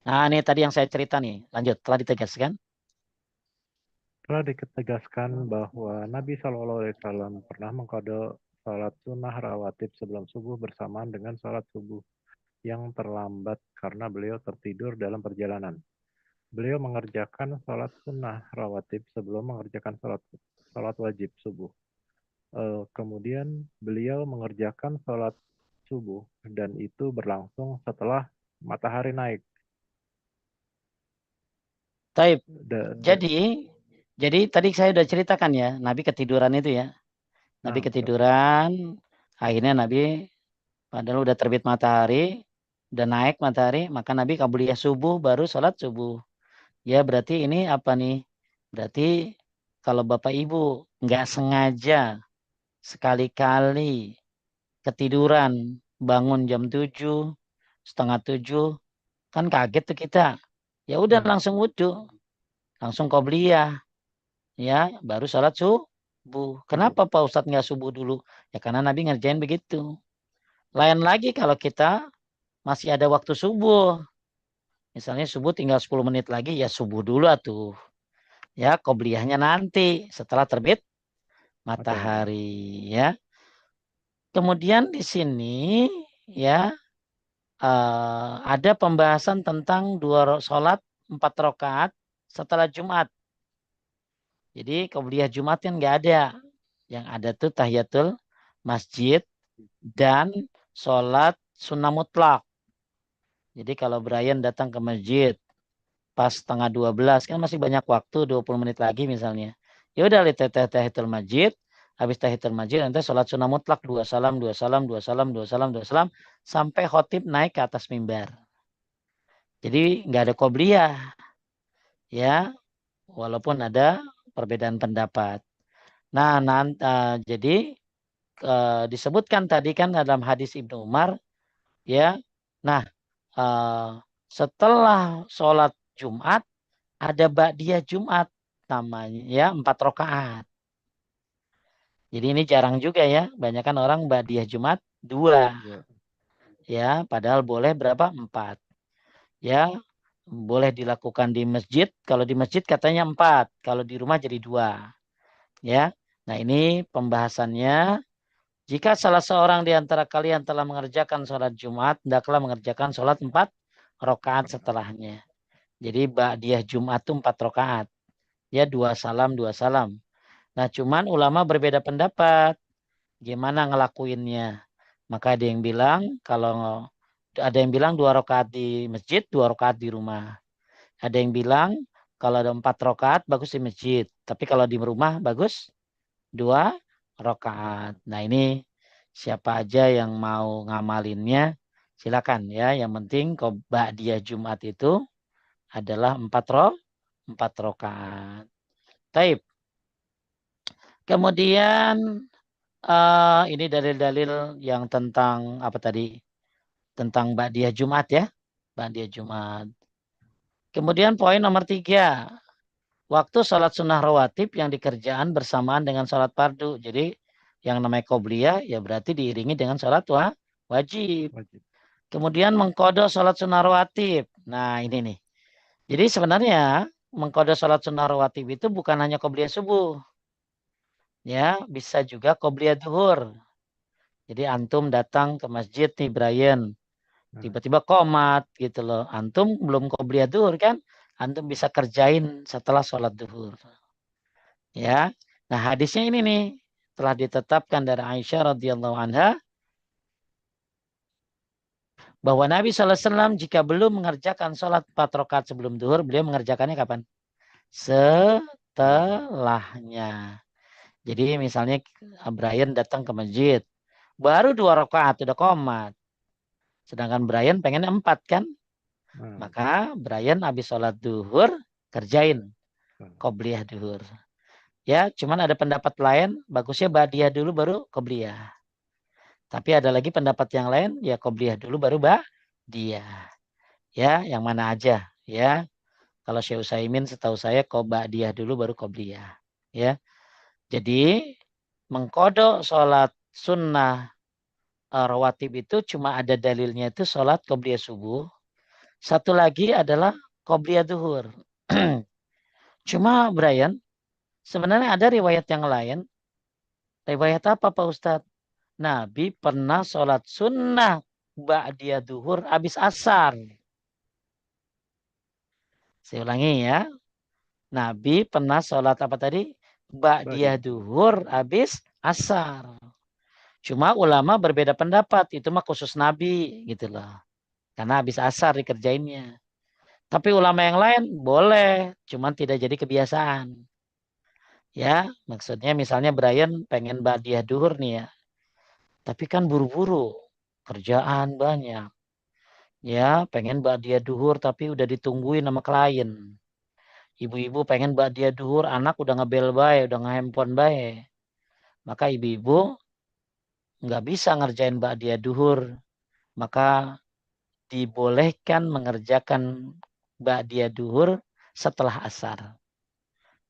nah ini tadi yang saya cerita nih. Lanjut, telah ditegaskan. Telah ditegaskan bahwa Nabi Shallallahu Alaihi Wasallam pernah mengkode salat sunnah rawatib sebelum subuh bersamaan dengan salat subuh yang terlambat karena beliau tertidur dalam perjalanan. Beliau mengerjakan salat sunnah rawatib sebelum mengerjakan salat wajib subuh. Kemudian beliau mengerjakan salat subuh dan itu berlangsung setelah matahari naik. Taib. Da- da- Jadi tadi saya udah ceritakan ya, Nabi ketiduran itu ya. Nabi nah, betul. ketiduran, akhirnya Nabi padahal udah terbit matahari, udah naik matahari, maka Nabi qabliyah subuh baru sholat subuh. Ya berarti ini apa nih? Berarti kalau Bapak Ibu nggak sengaja sekali-kali ketiduran bangun jam 7, setengah 7, kan kaget tuh kita. Ya udah Hmm, langsung wudhu, langsung qobliyah, ya baru sholat subuh. subuh. Kenapa Pak Ustadz nggak subuh dulu? Ya karena Nabi ngerjain begitu. Lain lagi kalau kita masih ada waktu subuh. Misalnya subuh tinggal 10 menit lagi, ya subuh dulu atuh. Ya, qobliyahnya nanti setelah terbit Matahari. matahari ya. Kemudian di sini ya ada pembahasan tentang sholat 4 rakaat setelah Jumat. Jadi qobliyah Jumat kan nggak ada. Yang ada tuh tahiyatul masjid dan sholat sunnah mutlak. Jadi kalau Brian datang ke masjid pas setengah 12 kan masih banyak waktu 20 menit lagi misalnya. Ya udah lihat tahiyatul masjid, habis tahiyatul masjid nanti sholat sunnah mutlak 2 salam, 2 salam, 2 salam, 2 salam, 2 salam sampai khotib naik ke atas mimbar. Jadi nggak ada qobliyah ya, walaupun ada perbedaan pendapat. Nah, jadi disebutkan tadi kan dalam hadis Ibnu Umar ya. Nah, setelah sholat Jumat ada ba'diyah Jumat namanya ya 4 rakaat. Jadi ini jarang juga ya, banyakan orang ba'diyah Jumat 2 Dua. ya, padahal boleh berapa? 4 ya. Boleh dilakukan di masjid, kalau di masjid katanya 4, kalau di rumah jadi 2 ya. Nah, ini pembahasannya. Jika salah seorang di antara kalian telah mengerjakan sholat Jumat, hendaklah mengerjakan sholat 4 rakaat setelahnya. Jadi ba'diyah Jumat itu 4 rakaat. Ya, 2 salam, 2 salam. Nah, cuman ulama berbeda pendapat. Gimana ngelakuinnya? Maka ada yang bilang, kalau ada yang bilang 2 rakaat di masjid, 2 rakaat di rumah. Ada yang bilang, kalau ada 4 rakaat, bagus di masjid. Tapi kalau di rumah, bagus 2 rakaat. Nah, ini siapa aja yang mau ngamalinnya, silakan ya. Yang penting ba'diyah Jumat itu adalah 4 rakaat. Taib. Kemudian ini dalil-dalil yang tentang apa tadi? Tentang ba'diyah Jumat ya. Ba'diyah Jumat. Kemudian poin nomor 3. Waktu sholat sunnah rawatib yang dikerjaan bersamaan dengan sholat fardu. Jadi yang namanya qobliyah ya berarti diiringi dengan sholat wajib. Wajib. Kemudian mengkodok sholat sunnah rawatib. Nah, ini nih. Jadi sebenarnya mengkodok sholat sunnah rawatib itu bukan hanya qobliyah subuh. Ya, bisa juga qobliyah duhur. Jadi antum datang ke masjid nih Brian. Nah, Tiba-tiba komat gitu loh. Antum belum qobliyah duhur kan? Antum bisa kerjain setelah sholat duhur. Ya. Nah, hadisnya ini nih telah ditetapkan dari Aisyah radhiyallahu anha bahwa Nabi SAW jika belum mengerjakan sholat 4 rakaat sebelum duhur, beliau mengerjakannya kapan? setelah. Setelahnya. Jadi misalnya Brian datang ke masjid, baru 2 rakaat udah komat. Sedangkan Brian pengen 4 kan? Nah, Maka Brian habis sholat duhur kerjain nah, qobliyah duhur. Ya, cuman ada pendapat lain, bagusnya ba'diyah dulu baru qobliyah. Tapi ada lagi pendapat yang lain, ya qobliyah dulu baru ba'diyah. Ya, yang mana aja ya. Kalau Syekh Utsaimin setahu saya ba'diyah dulu baru qobliyah. Ya. Jadi mengkodok sholat sunnah rawatib itu cuma ada dalilnya itu sholat qobliyah subuh. Satu lagi adalah qobliyah duhur. Cuma Brian, sebenarnya ada riwayat yang lain. Riwayat apa Pak Ustadz? Nabi pernah sholat sunnah ba'diyah duhur habis asar. Saya ulangi ya. Nabi pernah sholat apa tadi? Ba'diyah ba'diyah. duhur habis asar. Cuma ulama berbeda pendapat. Itu mah khusus Nabi gitu loh. Karena habis asar dikerjainnya. Tapi ulama yang lain boleh. Cuma tidak jadi kebiasaan. Ya, maksudnya misalnya Brian pengen ba'diyah duhur nih ya. Tapi kan buru-buru. Kerjaan banyak. Ya, pengen ba'diyah duhur tapi udah ditungguin sama klien. Ibu-ibu pengen ba'diyah duhur, anak udah ngebel bae, udah nge-handphone bae. Maka ibu-ibu nggak bisa ngerjain ba'diyah duhur. Maka dibolehkan mengerjakan ba'diyah duhur setelah asar.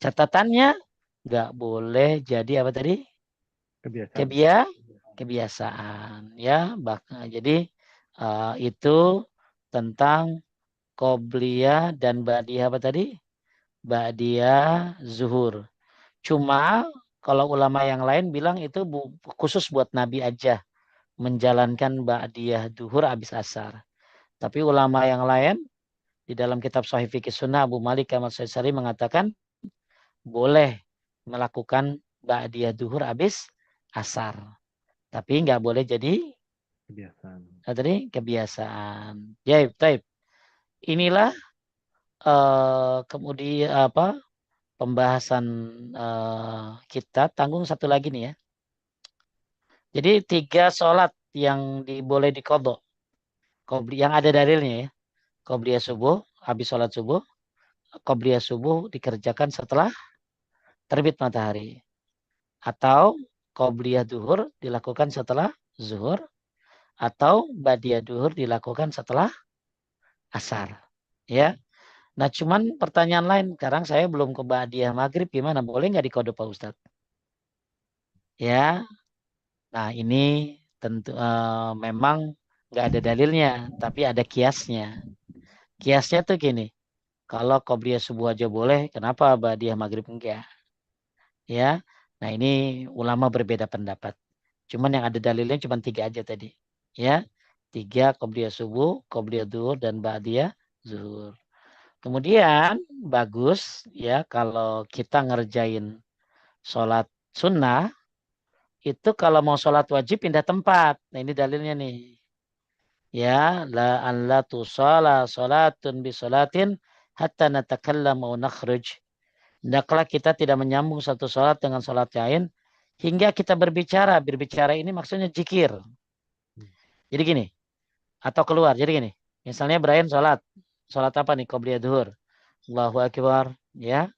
Catatannya nggak boleh jadi apa tadi? Kebiasaan. Kebiasaan. Ya, jadi itu tentang qobliyah dan ba'diyah apa tadi? Ba'diyah zuhur. Cuma kalau ulama yang lain bilang itu khusus buat Nabi aja menjalankan ba'diyah duhur habis asar. Tapi ulama yang lain di dalam kitab Sahih Fikih Sunnah Abu Malik Ahmad Syaikh mengatakan boleh melakukan ba'diyah duhur habis asar. Tapi nggak boleh jadi Kebiasaan. tadi kebiasaan. Ya, taib. Inilah kemudian apa pembahasan kita. Tanggung satu lagi nih ya. Jadi 3 sholat yang boleh dikodok. Yang ada dalilnya ya. Qobliyah subuh, habis sholat subuh. Qobliyah subuh dikerjakan setelah terbit matahari. Atau qobliyah duhur dilakukan setelah zuhur. Atau ba'diyah duhur dilakukan setelah asar. Ya. Nah, cuman pertanyaan lain, sekarang saya belum ke ba'diyah maghrib, gimana? Boleh nggak dikodok Pak Ustadz? Ya, nah ini tentu memang nggak ada dalilnya, tapi ada kiasnya. Kiasnya tuh gini, kalau qobliyah subuh aja boleh, kenapa ba'diyah maghrib enggak? Ya, nah ini ulama berbeda pendapat. Cuman yang ada dalilnya cuma 3 aja tadi. Ya, 3 qobliyah subuh, qobliyah duhur, dan ba'diyah zuhur. Kemudian bagus ya kalau kita ngerjain sholat sunnah, itu kalau mau sholat wajib pindah tempat. Nah ini dalilnya nih. Ya, la an la tusala salatun bi salatin hatta natakallam au nakhruj. Hendaklah kita tidak menyambung satu sholat dengan sholat lain hingga kita berbicara. Berbicara ini maksudnya zikir. Jadi gini, atau keluar. Jadi gini, misalnya Brian sholat. Sholat apa nih? Qobliyah duhur. Allahu Akbar. Ya.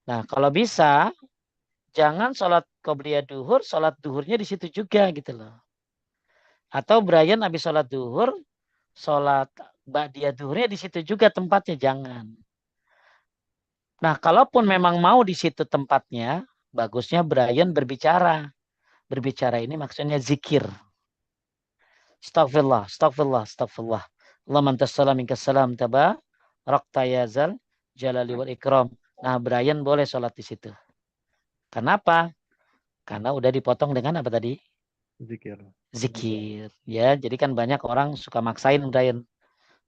Nah, kalau bisa, jangan sholat qobliyah duhur, sholat duhurnya di situ juga gitu loh. Atau Brian habis sholat duhur, sholat ba'diyah duhurnya di situ juga tempatnya, jangan. Nah, kalaupun memang mau di situ tempatnya, bagusnya Brian berbicara. Berbicara ini maksudnya zikir. Astagfirullah, astagfirullah, astagfirullah. Allah mantas salam minkas salam taba. Rakta yazal jalali wal ikram. Nah, Brian boleh sholat di situ. Kenapa? Karena udah dipotong dengan apa tadi? Zikir. Zikir. Ya, jadi kan banyak orang suka maksain Brian.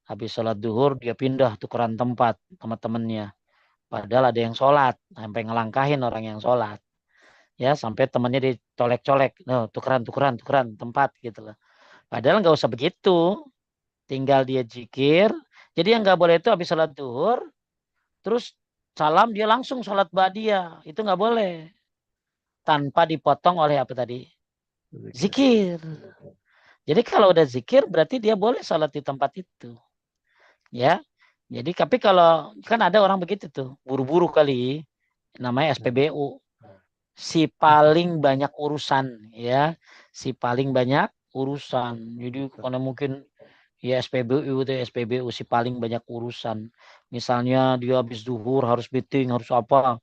Habis sholat duhur dia pindah tukeran tempat sama temennya. Padahal ada yang sholat. Sampai ngelangkahin orang yang sholat. Ya, sampai temannya dicolek-colek. No, tukeran tempat gitu loh. Padahal nggak usah begitu. Tinggal dia zikir. Jadi yang nggak boleh itu habis sholat duhur. Terus salam dia langsung sholat ba'diyah. Itu nggak boleh. Tanpa dipotong oleh apa tadi? Zikir. Zikir. Jadi kalau udah zikir berarti dia boleh sholat di tempat itu. Ya. Jadi tapi kalau kan ada orang begitu tuh. Buru-buru kali. Namanya SPBU. Si paling banyak urusan. Ya. Si paling banyak urusan. Jadi karena mungkin ya SPBU itu SPBU si paling banyak urusan. Misalnya dia habis zuhur harus meeting, harus apa.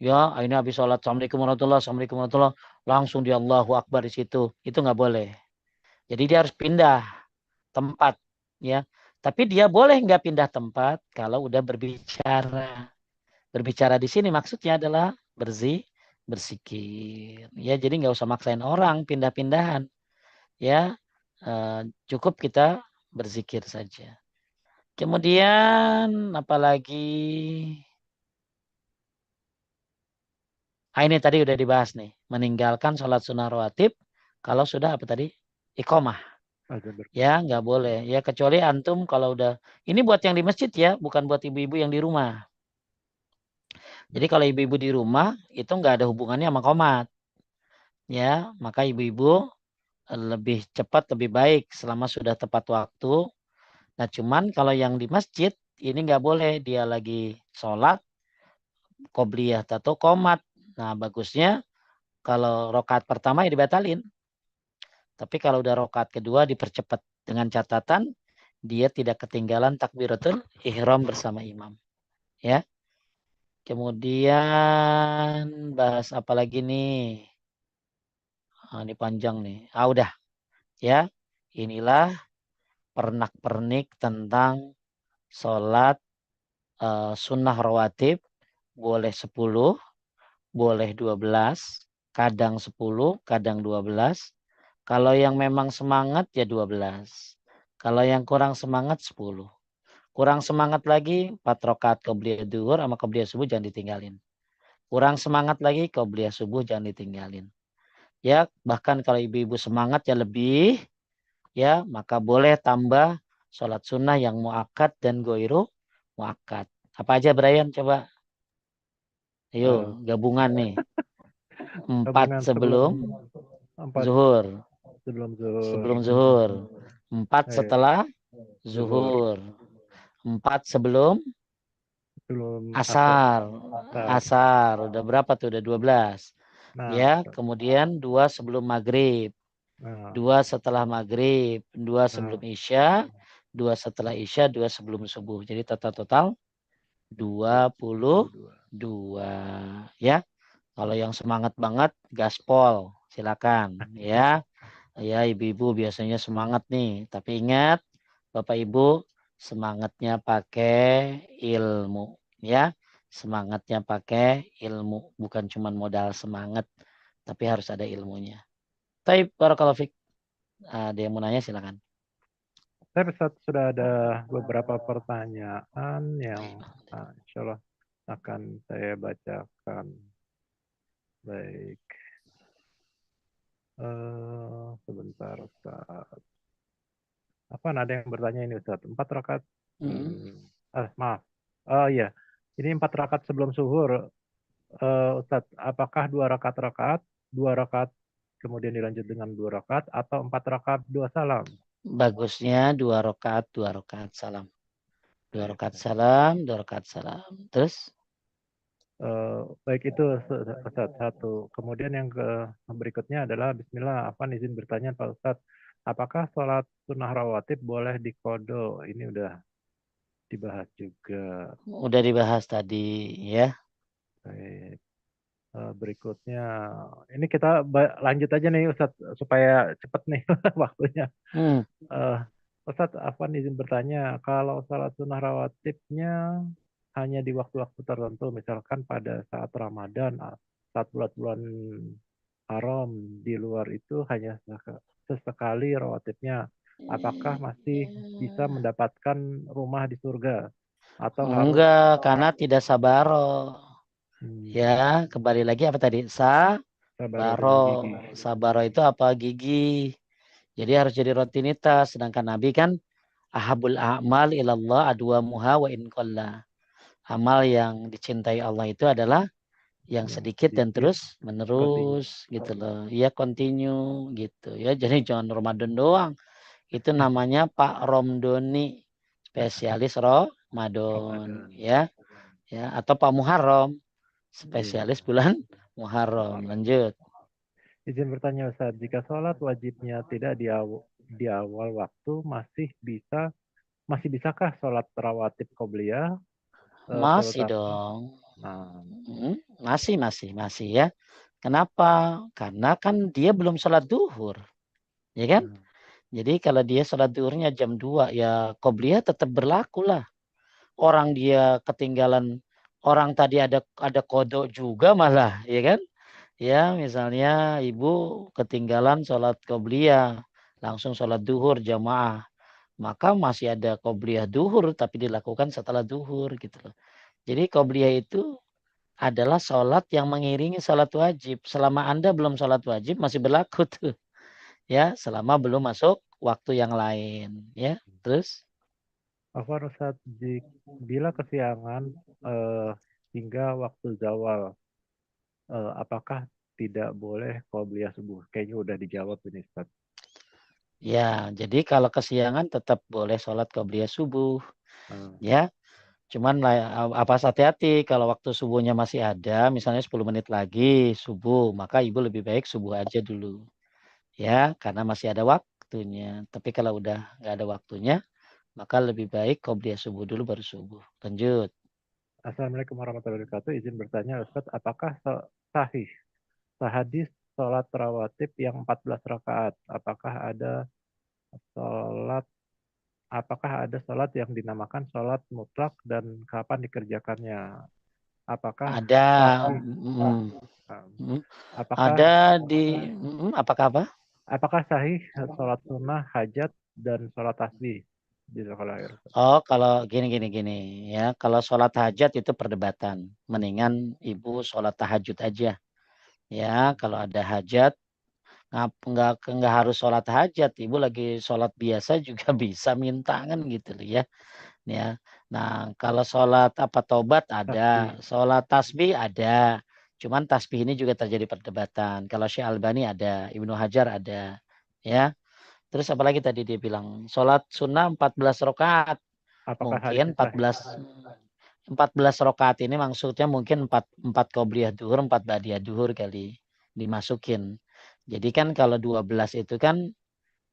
Ya, ini habis sholat. Assalamualaikum warahmatullahi wabarakatuh. Assalamualaikum warahmatullahi wabarakatuh. Langsung dia Allahu Akbar di situ. Itu nggak boleh. Jadi dia harus pindah tempat. Ya, tapi dia boleh nggak pindah tempat kalau udah berbicara. Berbicara di sini maksudnya adalah bersikir. Ya, jadi nggak usah maksain orang pindah-pindahan. Ya, cukup kita berzikir saja. Kemudian apalagi ini tadi udah dibahas nih. Meninggalkan sholat sunnah rawatib kalau sudah apa tadi? Iqomah. Ya nggak boleh. Ya kecuali antum kalau udah. Ini buat yang di masjid ya. Bukan buat ibu-ibu yang di rumah. Jadi kalau ibu-ibu di rumah itu nggak ada hubungannya sama qomat. Ya, maka ibu-ibu lebih cepat lebih baik selama sudah tepat waktu. Nah cuman kalau yang di masjid ini nggak boleh. Dia lagi sholat qobliyah atau qomat. Nah bagusnya kalau rokaat pertama ya dibatalin. Tapi kalau udah rokaat kedua dipercepat dengan catatan dia tidak ketinggalan takbiratul ihram bersama imam. Ya. Kemudian bahas apa lagi nih? Ini panjang nih. Udah ya. Inilah pernak-pernik tentang sholat sunnah rawatib. Boleh 10, boleh 12, kadang 10, kadang 12. Kalau yang memang semangat ya 12. Kalau yang kurang semangat 10. Kurang semangat lagi 4 rakaat qobliyah duhur sama qobliyah subuh jangan ditinggalin. Kurang semangat lagi qobliyah subuh jangan ditinggalin. Ya, bahkan kalau ibu-ibu semangat ya lebih ya, maka boleh tambah sholat sunnah yang muakkad dan goiru muakkad. Apa aja Brian coba? Ayo Eh, gabungan nih. 4 Gabungan sebelum sebelum 4 zuhur. sebelum zuhur, Sebelum zuhur. 4 eh, setelah zuhur, zuhur. 4 sebelum sebelum asar, asar. asar. Asar. Udah berapa tuh? Udah 12. Nah, Ya, kemudian 2 sebelum maghrib. nah, 2 setelah maghrib. 2 sebelum nah, isya. 2 setelah isya. 2 sebelum subuh. Jadi total-total 22. Ya. Kalau yang semangat banget, gaspol. Silakan. Ya. Ya, ibu-ibu biasanya semangat nih. Tapi ingat, Bapak Ibu, semangatnya pakai ilmu. Ya. Semangatnya pakai ilmu. Bukan cuma modal semangat. Tapi harus ada ilmunya. Tapi barakallahu fik. Ada yang mau nanya silakan. Saya sudah ada beberapa pertanyaan yang insya Allah akan saya bacakan. Baik, sebentar Ustaz. Apa ada yang bertanya ini Ustaz? 4 rakaat. Hmm. Maaf. Oh iya, ini 4 rakaat sebelum zuhur. Ustaz, apakah 2 rakaat, 2 rakaat kemudian dilanjut dengan 2 rakaat atau 4 rakaat 2 salam? Bagusnya 2 rakaat salam. Dua Baik, rakaat baik. salam, 2 rakaat salam. Terus? Baik itu Ustaz satu. Kemudian yang berikutnya adalah Bismillah. Afwan izin bertanya Pak Ustadz, apakah sholat sunnah rawatib boleh dikodo? Ini udah dibahas juga. Udah dibahas tadi ya. Baik. Berikutnya, ini kita lanjut aja nih Ustadz supaya cepet nih waktunya. Hmm. Eh, Ustadz Afwan izin bertanya, kalau sholat sunnah rawatibnya hanya di waktu-waktu tertentu, misalkan pada saat Ramadan, saat bulan-bulan haram, di luar itu hanya sesekali rawatibnya, apakah masih bisa mendapatkan rumah di surga? Atau harus Enggak, karena tidak sabaro. hmm, Ya, kembali lagi apa tadi? sabar dengan Sabaro. gigi? Sabaro itu apa? Gigi. Jadi harus jadi rutinitas. Sedangkan Nabi kan ahabul a'mal ilallah adwamuha wa in qalla. Amal yang dicintai Allah itu adalah yang Yang sedikit dan sedikit terus continue. menerus gitu loh. Ya continue gitu ya. Jadi jangan Ramadan doang. Itu namanya Pak Romdoni, spesialis Ramadan Ramadan. ya. Ya, atau Pak Muharram, Iya. spesialis bulan Muharram. Muharram. Lanjut. Izin bertanya Ustaz, jika sholat wajibnya tidak di awal waktu, masih bisakah sholat rawatib qobliyah, Masih terutama dong. nah, Masih ya. Kenapa? Karena kan dia belum sholat duhur. Ya kan? nah, Jadi kalau dia sholat duhurnya jam 2 ya qobliyah tetap berlaku lah. Orang dia ketinggalan, orang tadi ada kodok juga malah, ya kan? Ya misalnya ibu ketinggalan sholat qobliyah, langsung sholat duhur jamaah. Maka masih ada qobliyah duhur tapi dilakukan setelah duhur gitu loh. Jadi qobliyah itu adalah sholat yang mengiringi sholat wajib. Selama Anda belum sholat wajib masih berlaku tuh. Ya, selama belum masuk waktu yang lain. Ya, terus? Afwan Ustaz, bila kesiangan eh, hingga waktu zawal, apakah tidak boleh qobliyah subuh? Kayaknya udah dijawab ini Ustaz. Ya, jadi kalau kesiangan tetap boleh sholat qobliyah subuh. Eh, Ya, cuman apa hati-hati kalau waktu subuhnya masih ada, misalnya 10 menit lagi subuh, maka ibu lebih baik subuh aja dulu. Ya, karena masih ada waktunya. Tapi kalau udah nggak ada waktunya, maka lebih baik qobliyah subuh dulu baru subuh. Lanjut. Assalamualaikum warahmatullahi wabarakatuh. Izin bertanya Ustaz, apakah sahih hadis sholat rawatib yang 14 rakaat? Sholat Apakah ada sholat yang dinamakan sholat mutlak dan kapan dikerjakannya? Apakah Ada, sahih? mm, um, mm, Apakah ada apakah apa? apakah sahih sholat sunnah hajat dan sholat tasbih? Jazakallahu khair. Oh, kalau gini ya, kalau sholat hajat itu perdebatan. Mendingan ibu sholat tahajud aja. Ya, kalau ada hajat, nggak harus sholat hajat. Ibu lagi sholat biasa juga bisa minta kan gitu loh ya. Ya, nah kalau sholat apa tobat ada, Tasbih. sholat tasbih ada. Cuman tasbih ini juga terjadi perdebatan. Kalau Syekh Albani ada, Ibnu Hajar ada. Ya, terus apalagi tadi dia bilang sholat sunnah 14 rakaat. Apakah Mungkin hadisnya sahih? 14 rakaat ini maksudnya mungkin 4 qobliyah duhur, 4 ba'diyah duhur kali dimasukin. Jadi kan kalau 12 itu kan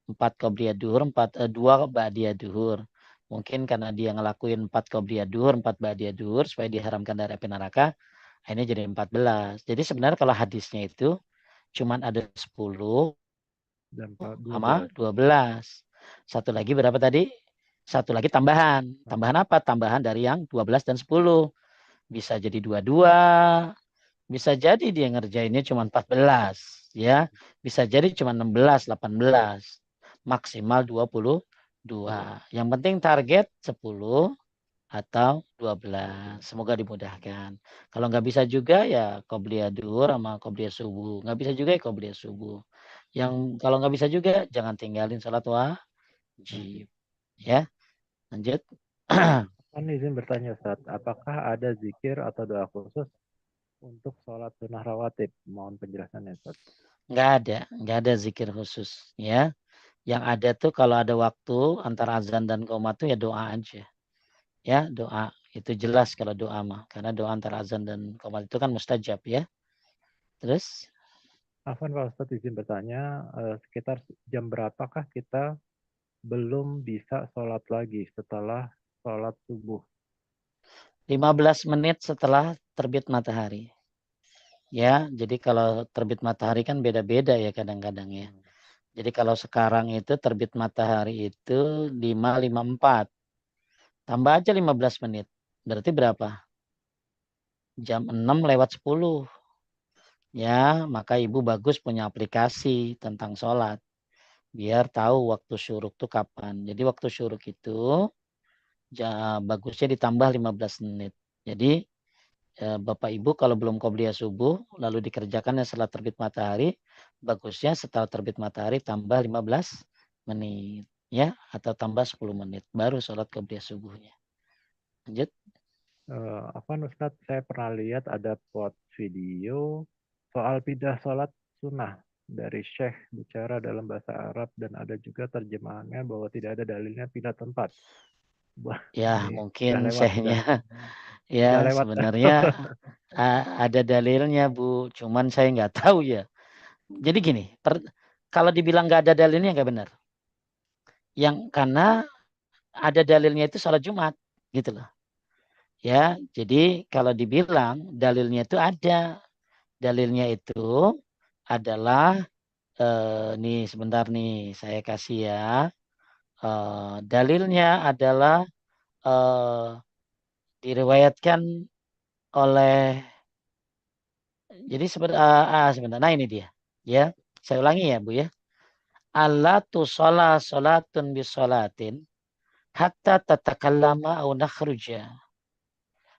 4 qobliyah duhur, 2 ba'diyah duhur. Mungkin karena dia ngelakuin 4 qobliyah duhur, 4 ba'diyah duhur supaya diharamkan dari api neraka, akhirnya jadi 14. Jadi sebenarnya kalau hadisnya itu cuman ada 10 dan sama 12. 12. Satu lagi berapa tadi? Satu lagi tambahan. Tambahan apa? Tambahan dari yang 12 dan 10. Bisa jadi 22, bisa jadi dia ngerjainnya cuma 14, ya. Bisa jadi cuma 16, 18. Maksimal 22. Yang penting target 10 atau 12. Semoga dimudahkan. Kalau nggak bisa juga ya qobliyah duhur sama qobliyah subuh. Nggak bisa juga ya qobliyah subuh. Yang kalau nggak bisa juga jangan tinggalin sholat wajib. Ya, lanjut. Kan izin bertanya Ustaz, apakah ada zikir atau doa khusus untuk sholat sunnah rawatib? Mohon penjelasannya Ustaz. Nggak ada zikir khusus. Ya, yang ada tuh kalau ada waktu antara azan dan qomat tuh ya doa aja. Ya, doa. Itu jelas kalau doa mah. Karena doa antara azan dan qomat itu kan mustajab ya. Terus Afwan Pak Ustadz izin bertanya, sekitar jam berapakah kita belum bisa sholat lagi setelah sholat subuh? 15 menit setelah terbit matahari. Ya, jadi kalau terbit matahari kan beda-beda ya kadang-kadang ya. Jadi kalau sekarang itu terbit matahari itu 5.54. Tambah aja 15 menit. Berarti berapa? Jam 6 lewat 10. Ya, maka ibu bagus punya aplikasi tentang sholat. Biar tahu waktu syuruk itu kapan. Jadi waktu syuruk itu bagusnya ditambah 15 menit. Jadi Bapak Ibu kalau belum qobliyah subuh lalu dikerjakannya setelah terbit matahari, bagusnya setelah terbit matahari tambah 15 menit ya atau tambah 10 menit baru sholat qobliyah subuhnya. Lanjut. Afwan Ustadz, saya pernah lihat ada quote video soal pindah sholat sunnah dari Syekh bicara dalam bahasa Arab dan ada juga terjemahannya bahwa tidak ada dalilnya pindah tempat. Wah, Ya, ini mungkin sudah sehnya ya udah lewat. sebenarnya ada dalilnya Bu, cuman saya nggak tahu ya. Jadi gini, kalau dibilang nggak ada dalilnya nggak benar. Yang karena ada dalilnya itu sholat Jumat gitu loh. Ya, jadi kalau dibilang dalilnya itu ada. Dalilnya itu adalah nih sebentar nih saya kasih ya. Dalilnya adalah eh, diriwayatkan oleh jadi sebentar. Nah ini dia. Ya, saya ulangi ya Bu ya. Allah tu salatun bisolatin hatta tatakallama au nakhruja.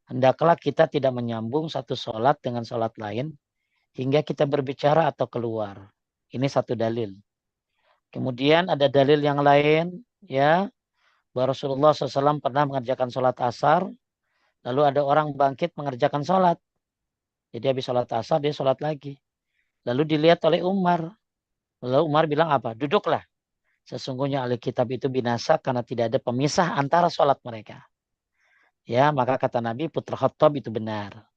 Hendaklah kita tidak menyambung satu solat dengan solat lain hingga kita berbicara atau keluar. Ini satu dalil. Kemudian ada dalil yang lain ya bahwa Rasulullah SAW pernah mengerjakan sholat asar, lalu ada orang bangkit mengerjakan sholat. Jadi habis sholat asar dia sholat lagi. Lalu dilihat oleh Umar. Lalu Umar bilang apa? Duduklah. Sesungguhnya ahli kitab itu binasa karena tidak ada pemisah antara sholat mereka. Ya, maka kata Nabi putra Khattab itu benar.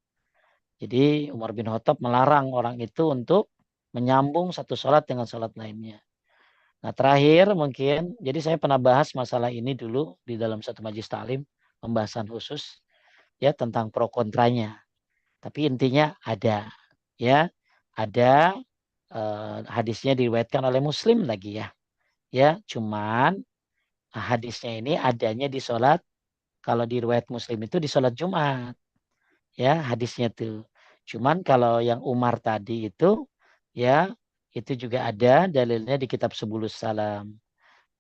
Jadi Umar bin Khattab melarang orang itu untuk menyambung satu sholat dengan sholat lainnya. Nah terakhir mungkin, jadi saya pernah bahas masalah ini dulu di dalam satu majlis taklim, pembahasan khusus ya tentang pro kontranya. Tapi intinya ada, ya ada hadisnya diriwayatkan oleh Muslim lagi ya cuman hadisnya ini adanya di sholat kalau di riwayat Muslim itu di sholat Jumat, ya hadisnya tuh. Cuman kalau yang Umar tadi itu, ya itu juga ada dalilnya di kitab Subulus Salam.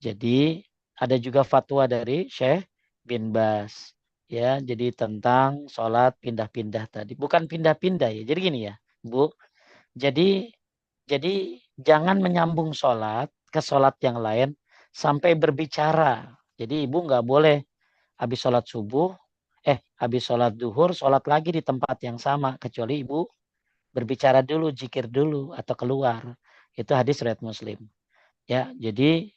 Jadi ada juga fatwa dari Syekh bin Bas. Ya, jadi tentang sholat pindah-pindah tadi. Bukan pindah-pindah ya. Jadi gini ya, Bu. Jadi jadi jangan menyambung sholat ke sholat yang lain sampai berbicara. Jadi ibu nggak boleh habis sholat subuh, habis sholat duhur, sholat lagi di tempat yang sama. Kecuali ibu berbicara dulu, zikir dulu, atau keluar. Itu hadis riwayat Muslim. Ya, jadi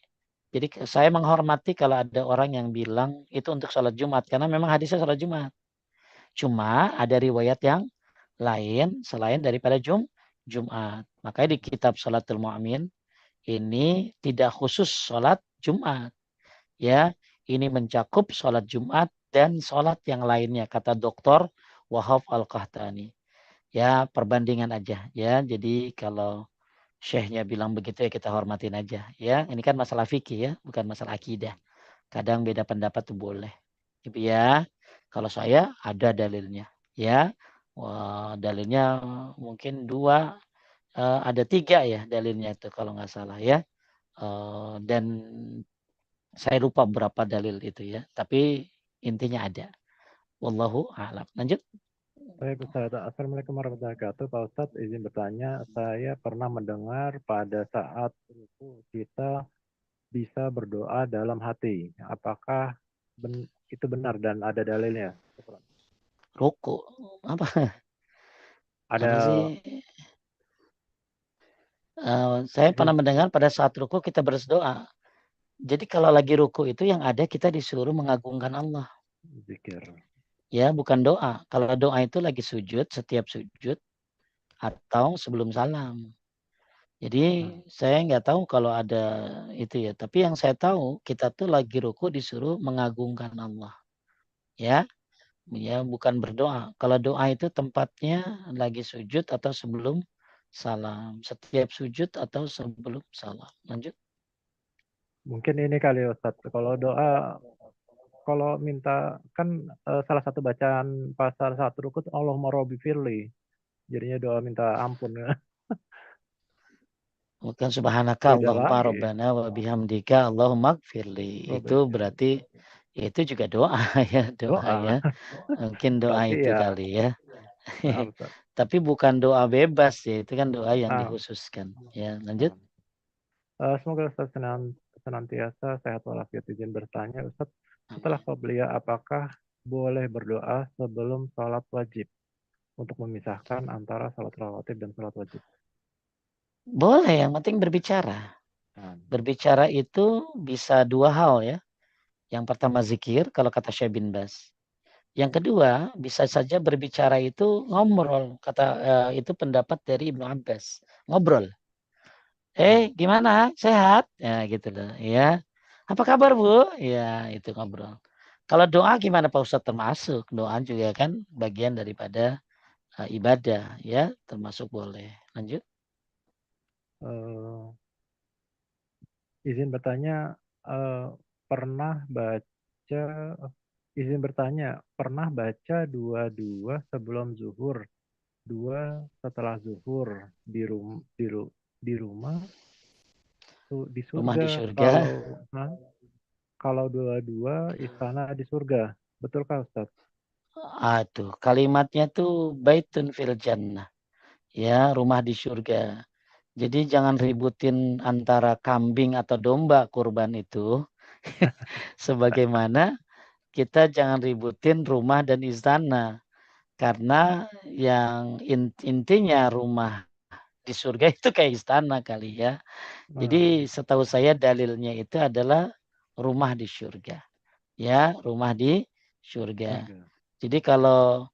saya menghormati kalau ada orang yang bilang itu untuk sholat Jumat karena memang hadisnya sholat Jumat. Cuma ada riwayat yang lain selain daripada Jumat. Makanya di kitab Sholatul Mu'min ini tidak khusus sholat Jumat. Ya, Ini mencakup sholat Jumat dan sholat yang lainnya, kata Dr. Wahab Al-Qahtani. Ya, perbandingan aja ya. Jadi kalau syekhnya bilang begitu ya kita hormatin aja ya. Ini kan masalah fikih ya, bukan masalah akidah. Kadang beda pendapat tuh boleh. Gitu ya. Kalau saya ada dalilnya ya. Wah, dalilnya mungkin dua, ada tiga ya dalilnya itu kalau nggak salah ya. Dan saya lupa berapa dalil itu ya. Tapi intinya ada. Wallahu a'lam. Lanjut. Baik Ustaz, Assalamualaikum warahmatullahi wabarakatuh. Pak Ustadz, izin bertanya, saya pernah mendengar pada saat ruku kita bisa berdoa dalam hati. Apakah itu benar dan ada dalilnya? Ruku. Apa? Ada, Apa sih? Saya pernah izin mendengar pada saat ruku kita berdoa. Jadi kalau lagi ruku itu yang ada kita disuruh mengagungkan Allah. zikir. Ya, bukan doa. Kalau doa itu lagi sujud, setiap sujud atau sebelum salam. Jadi Nah, saya nggak tahu kalau ada itu ya. Tapi yang saya tahu kita tuh lagi ruku disuruh mengagungkan Allah. Ya, ya bukan berdoa. Kalau doa itu tempatnya lagi sujud atau sebelum salam. Setiap sujud atau sebelum salam. Lanjut. mungkin ini kali ya Ustadz, kalau doa, kalau minta, kan salah satu bacaan pasal satu ruku, Allahumma robbi firli. Jadinya doa minta ampun. Bukan subhanaka Beda Allahumma lagi. rabbana wa bihamdika Allahumma gfirli. Robbi Itu firli. berarti itu juga doa ya, doa Doa. ya. Mungkin doa Berarti itu ya, kali ya. nah, Ustadz. Tapi bukan doa bebas ya, itu kan doa yang Nah, dikhususkan. Ya, lanjut. nah. Semoga Ustadz senantiasa sehat walafiat. Izin bertanya, Ustadz, setelah Qobliyah, apakah boleh berdoa sebelum sholat wajib untuk memisahkan antara sholat rawatib dan sholat wajib? Boleh, yang penting berbicara. Nah, Berbicara itu bisa dua hal ya. Yang pertama zikir, kalau kata Syekh bin Bas. Yang kedua, bisa saja berbicara itu ngobrol. Itu pendapat dari Ibnu Abbas. Ngobrol. nah, Gimana? Sehat? Ya gitu loh. Ya. Apa kabar Bu? Ya itu ngobrol. Kalau doa gimana Pak Ustadz? Termasuk. Doa juga kan bagian daripada ibadah. Ya termasuk boleh. Lanjut. eh, izin bertanya, eh, pernah baca, izin bertanya, pernah baca dua-dua sebelum zuhur, dua setelah zuhur di rumah, di Rumah di surga, surga. kalau hah? Kalau dua-dua istana di surga. Betulkah Ustaz? Aduh, kalimatnya tuh baitun fil jannah. Ya, rumah di surga. Jadi jangan ributin antara kambing atau domba kurban itu. Sebagaimana kita jangan ributin rumah dan istana. Karena yang intinya rumah di surga itu kayak istana kali ya. Nah, Jadi setahu saya dalilnya itu adalah rumah di surga. Ya, rumah di surga. surga. Jadi kalau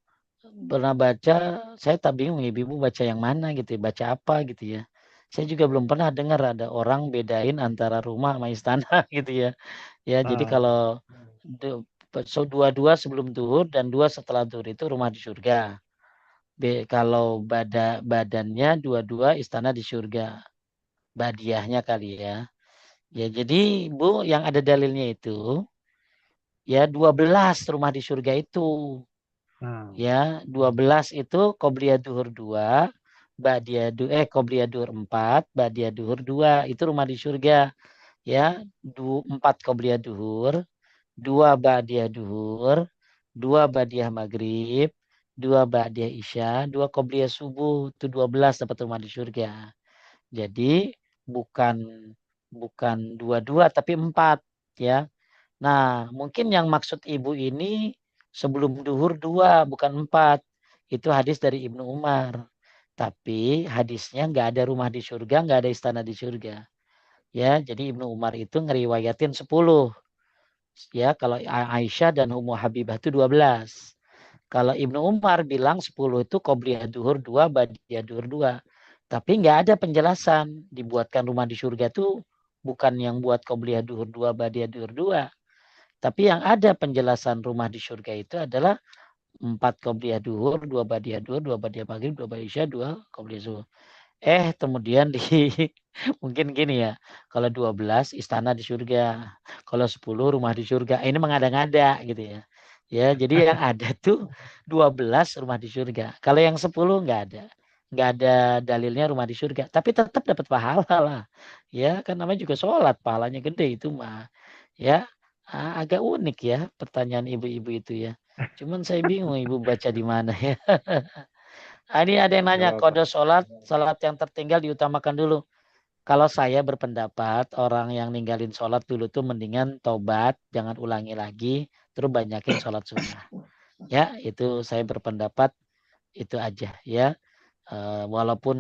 pernah baca, saya tak bingung ibu baca yang mana gitu, baca apa gitu ya. Saya juga belum pernah dengar ada orang bedain antara rumah sama istana gitu ya. Ya, jadi Nah, kalau dua-dua sebelum zuhur dan dua setelah zuhur itu rumah di surga. Kalau badannya dua-dua istana di surga. Badiahnya kali ya. Ya, jadi Bu yang ada dalilnya itu ya 12 rumah di surga itu. nah, Ya, 12 itu qobliyah duhur 2, qobliyah duhur 4, ba'diyah duhur 2. Itu rumah di surga. Ya, 4 qobliyah duhur, 2 ba'diyah duhur, 2 ba'diyah maghrib, 2 ba'diyah isya, 2 qobliyah subuh. Itu 12 dapat rumah di surga. Jadi bukan bukan dua-dua tapi 4 ya. Nah, mungkin yang maksud ibu ini sebelum duhur 2 bukan 4. Itu hadis dari Ibnu Umar. Tapi hadisnya nggak ada rumah di surga, nggak ada istana di surga. Ya, jadi Ibnu Umar itu ngeriwayatin 10. Ya, kalau Aisyah dan Ummu Habibah itu 12. Kalau Ibnu Umar bilang 10 itu qobliyah duhur 2, ba'diyah duhur 2. Tapi nggak ada penjelasan. Dibuatkan rumah di surga itu bukan yang buat qobliyah duhur 2, ba'diyah duhur 2. Tapi yang ada penjelasan rumah di surga itu adalah 4 qobliyah duhur, 2 ba'diyah duhur, 2 ba'diyah maghrib, 2 ba'diyah isya, 2 qobliyah zuhur. Kemudian mungkin gini ya, kalau 12 istana di surga, kalau 10 rumah di surga. Ini mengada-ngada gitu ya. Ya, jadi yang ada tuh 12 rumah di surga. Kalau yang 10 nggak ada. Nggak ada dalilnya rumah di surga. Tapi tetap dapat pahala lah. Ya, kan namanya juga sholat, pahalanya gede itu mah. Ya, agak unik ya pertanyaan ibu-ibu itu ya. Cuman saya bingung ibu baca di mana ya. Ini ada yang Nggak nanya, apa-apa. kode sholat yang tertinggal diutamakan dulu. Kalau saya berpendapat orang yang ninggalin sholat dulu tuh mendingan tobat, jangan ulangi lagi, terus banyakin sholat sunnah. Ya, itu saya berpendapat itu aja ya. Walaupun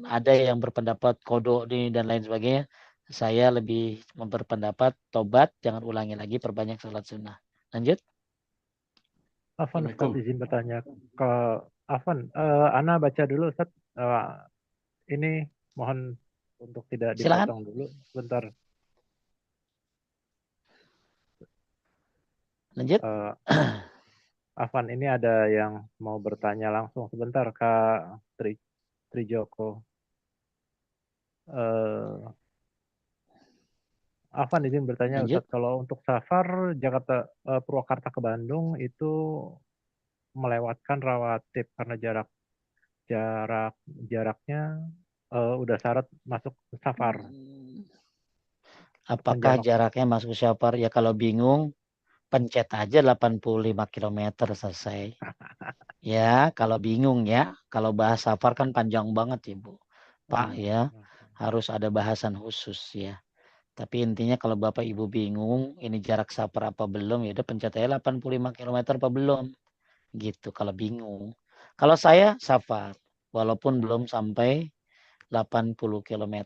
ada yang berpendapat kodok ini dan lain sebagainya, saya lebih berpendapat tobat, jangan ulangi lagi, perbanyak sholat sunnah. Lanjut. Afan, Ustaz Assalamualaikum. izin bertanya ke Afan. Ana baca dulu, Ustaz. Ini mohon untuk tidak Silakan. dipotong dulu, sebentar. Lanjut. Eh, Afan, ini ada yang mau bertanya langsung sebentar, Kak Trijoko. Eh, Afan izin bertanya, Lanjut. Ustaz, kalau untuk safar Purwakarta ke Bandung itu melewatkan rawatib karena jaraknya udah syarat masuk safar. Apakah Menjamak. jaraknya masuk safar? Ya kalau bingung, pencet aja 85 km selesai. Ya, kalau bingung ya. Kalau bahas safar kan panjang banget Ibu. Pak ya, harus ada bahasan khusus ya. Tapi intinya kalau Bapak Ibu bingung, ini jarak safar apa belum, ya udah pencet aja 85 km apa belum. Gitu kalau bingung. Kalau saya safar, walaupun belum sampai 80 km.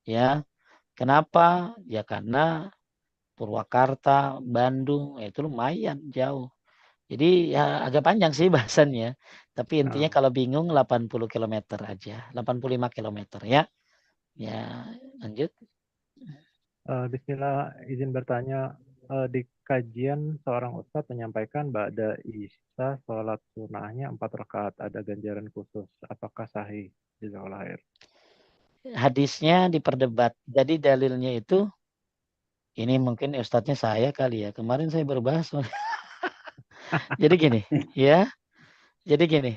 Ya, kenapa? Ya karena Purwakarta, Bandung, itu lumayan jauh. Jadi ya agak panjang sih bahasannya. Tapi intinya kalau bingung 80 km aja. 85 km ya. Ya, lanjut. Bismillah, izin bertanya. Di kajian seorang ustadz menyampaikan ba'da isya sholat sunnahnya 4 rakaat ada ganjaran khusus. Apakah sahih? Jazakallah khair. Hadisnya diperdebat. Jadi dalilnya itu ini mungkin ustadznya saya kali ya. Kemarin saya baru bahas. Jadi gini, ya. Jadi gini,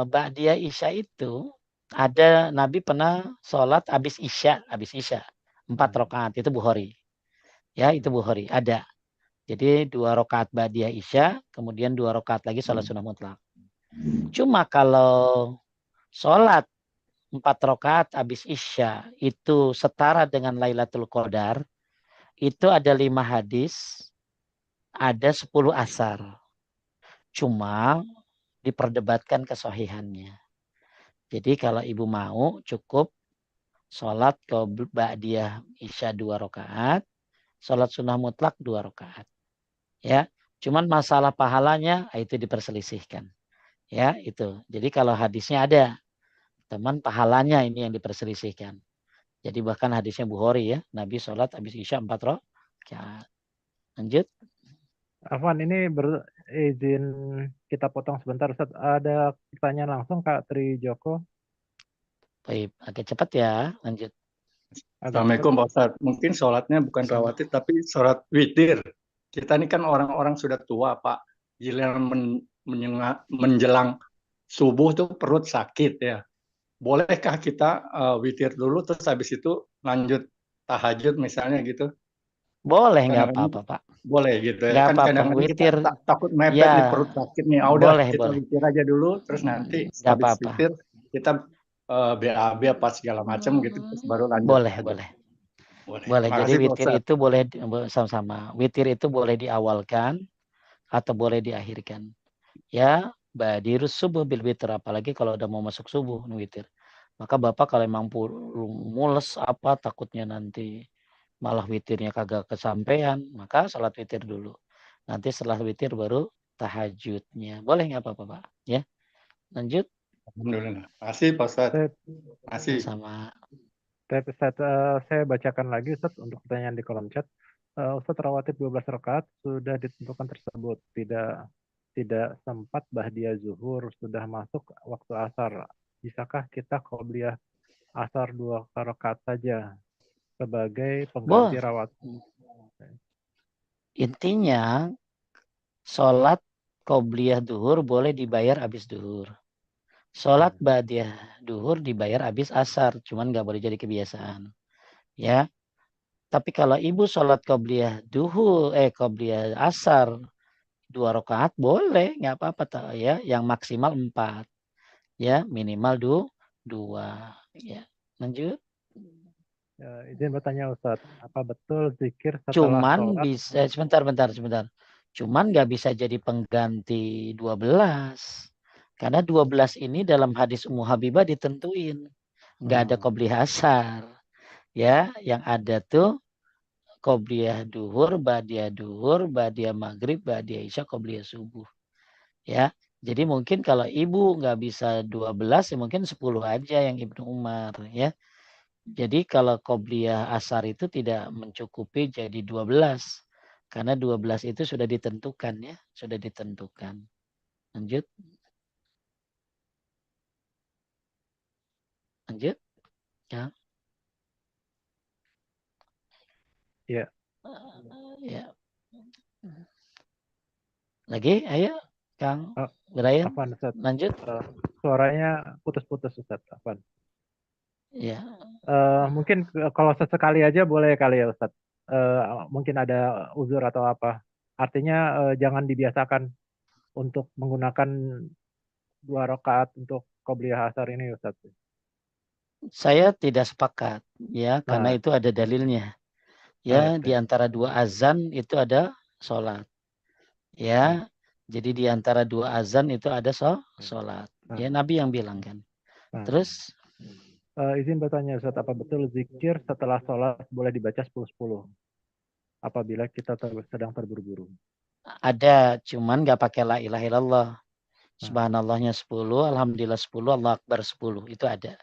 Ba'diyah Isya itu ada Nabi pernah sholat habis Isya 4 rakaat itu Bukhari. Ya, itu Bukhari. Ada. Jadi 2 rakaat Ba'diyah Isya, kemudian 2 rakaat lagi sholat sunnah mutlak. Cuma kalau sholat 4 rakaat habis Isya itu setara dengan Lailatul Qadar, itu ada 5 hadis, ada 10 asar. Cuma diperdebatkan kesohihannya. Jadi kalau ibu mau cukup sholat ba'diyah isya 2 rakaat, sholat sunnah mutlak 2 rakaat. Ya, cuman masalah pahalanya itu diperselisihkan. Ya, itu. Jadi kalau hadisnya ada, teman pahalanya ini yang diperselisihkan. Jadi bahkan hadisnya Bukhari ya, Nabi sholat habis isya 4 rakaat. Lanjut. Afwan, ini izin kita potong sebentar, Ustaz. Ada pertanyaan langsung, Kak Tri Joko. Baik, agak cepat ya. Lanjut. Assalamualaikum Pak Ustadz. Mungkin sholatnya bukan Sama. rawatib tapi sholat witir. Kita ini kan orang-orang sudah tua Pak. Giliran menjelang subuh tuh perut sakit ya. Bolehkah kita witir dulu terus habis itu lanjut tahajud misalnya gitu? Boleh, nggak Kadang-kadang apa-apa Pak. boleh gitu ya. Nggak Kan apa-apa. kadang-kadang kita Witir, takut mepet ya nih perut sakit nih. Ah udah boleh, kita boleh. witir aja dulu terus nanti Nggak habis apa-apa. witir kita BAB apa segala macam gitu terus baru lanjut Boleh, tahajud. boleh. Boleh. Boleh. Jadi Makasih Pak witir Ustadz. itu boleh sama-sama. Witir itu boleh diawalkan atau boleh diakhirkan. Ya, badirus subuh bil witir, apalagi kalau udah mau masuk subuh witir. Maka Bapak kalau emang mules apa takutnya nanti malah witirnya kagak kesampaian, maka salat witir dulu. Nanti setelah witir baru tahajudnya. Boleh nggak apa-apa Pak? Ya, lanjut. Alhamdulillah. Makasih Pak Ustadz. Makasih. Sama. Ustaz, saya bacakan lagi, Ustaz, untuk pertanyaan di kolom chat. Ustadz rawatib 12 rakaat sudah ditentukan tersebut. Tidak sempat ba'diyah zuhur, sudah masuk waktu asar. Bisakah kita qobliyah asar 2 rakaat saja sebagai pengganti Boh, rawat? intinya sholat qobliyah duhur boleh dibayar habis duhur. Sholat ba'diyah duhur dibayar habis asar, cuman nggak boleh jadi kebiasaan. Ya, tapi kalau ibu sholat qobliyah duhur, qobliyah asar 2 rakaat boleh, nggak apa-apa ya. Yang maksimal 4, ya minimal 2. Ya, lanjut. Izin bertanya Ustadz, apa betul zikir setelah Cuman sholat? bisa sebentar. Cuman nggak bisa jadi pengganti 12. Karena 12 ini dalam hadis Ummu Habibah ditentuin. Nggak ada qobliyah asar. Ya, yang ada tuh qobliyah duhur, ba'diyah maghrib, ba'diyah isya, qobliyah subuh. Ya, jadi mungkin kalau ibu nggak bisa 12, ya mungkin 10 aja yang Ibnu Umar. Ya, jadi kalau qobliyah asar itu tidak mencukupi jadi 12. Karena 12 itu sudah ditentukan ya. Sudah ditentukan. Lanjut. Lanjut. Ya. Ya. Ya. Lagi, ayo Kang Oh, Brian. Afwan Ustadz. Lanjut. Suaranya putus-putus Ustadz. Afwan. Ya. Mungkin kalau sesekali aja boleh kali ya Ustadz. Mungkin ada uzur atau apa. Artinya jangan dibiasakan untuk menggunakan 2 rakaat untuk qobliyah asar ini Ustadz. Saya tidak sepakat ya, karena Nah, itu ada dalilnya. Ya, di antara 2 azan itu ada sholat. Ya, jadi di antara 2 azan itu ada sholat. Ya, Nabi yang bilang kan. Terus izin bertanya Ustadz, apa betul zikir setelah sholat boleh dibaca 10-10 apabila kita sedang terburu-buru? ada, cuman nggak pakai la ilaha illallah. Subhanallahnya 10, alhamdulillah 10, Allah akbar 10. Itu ada.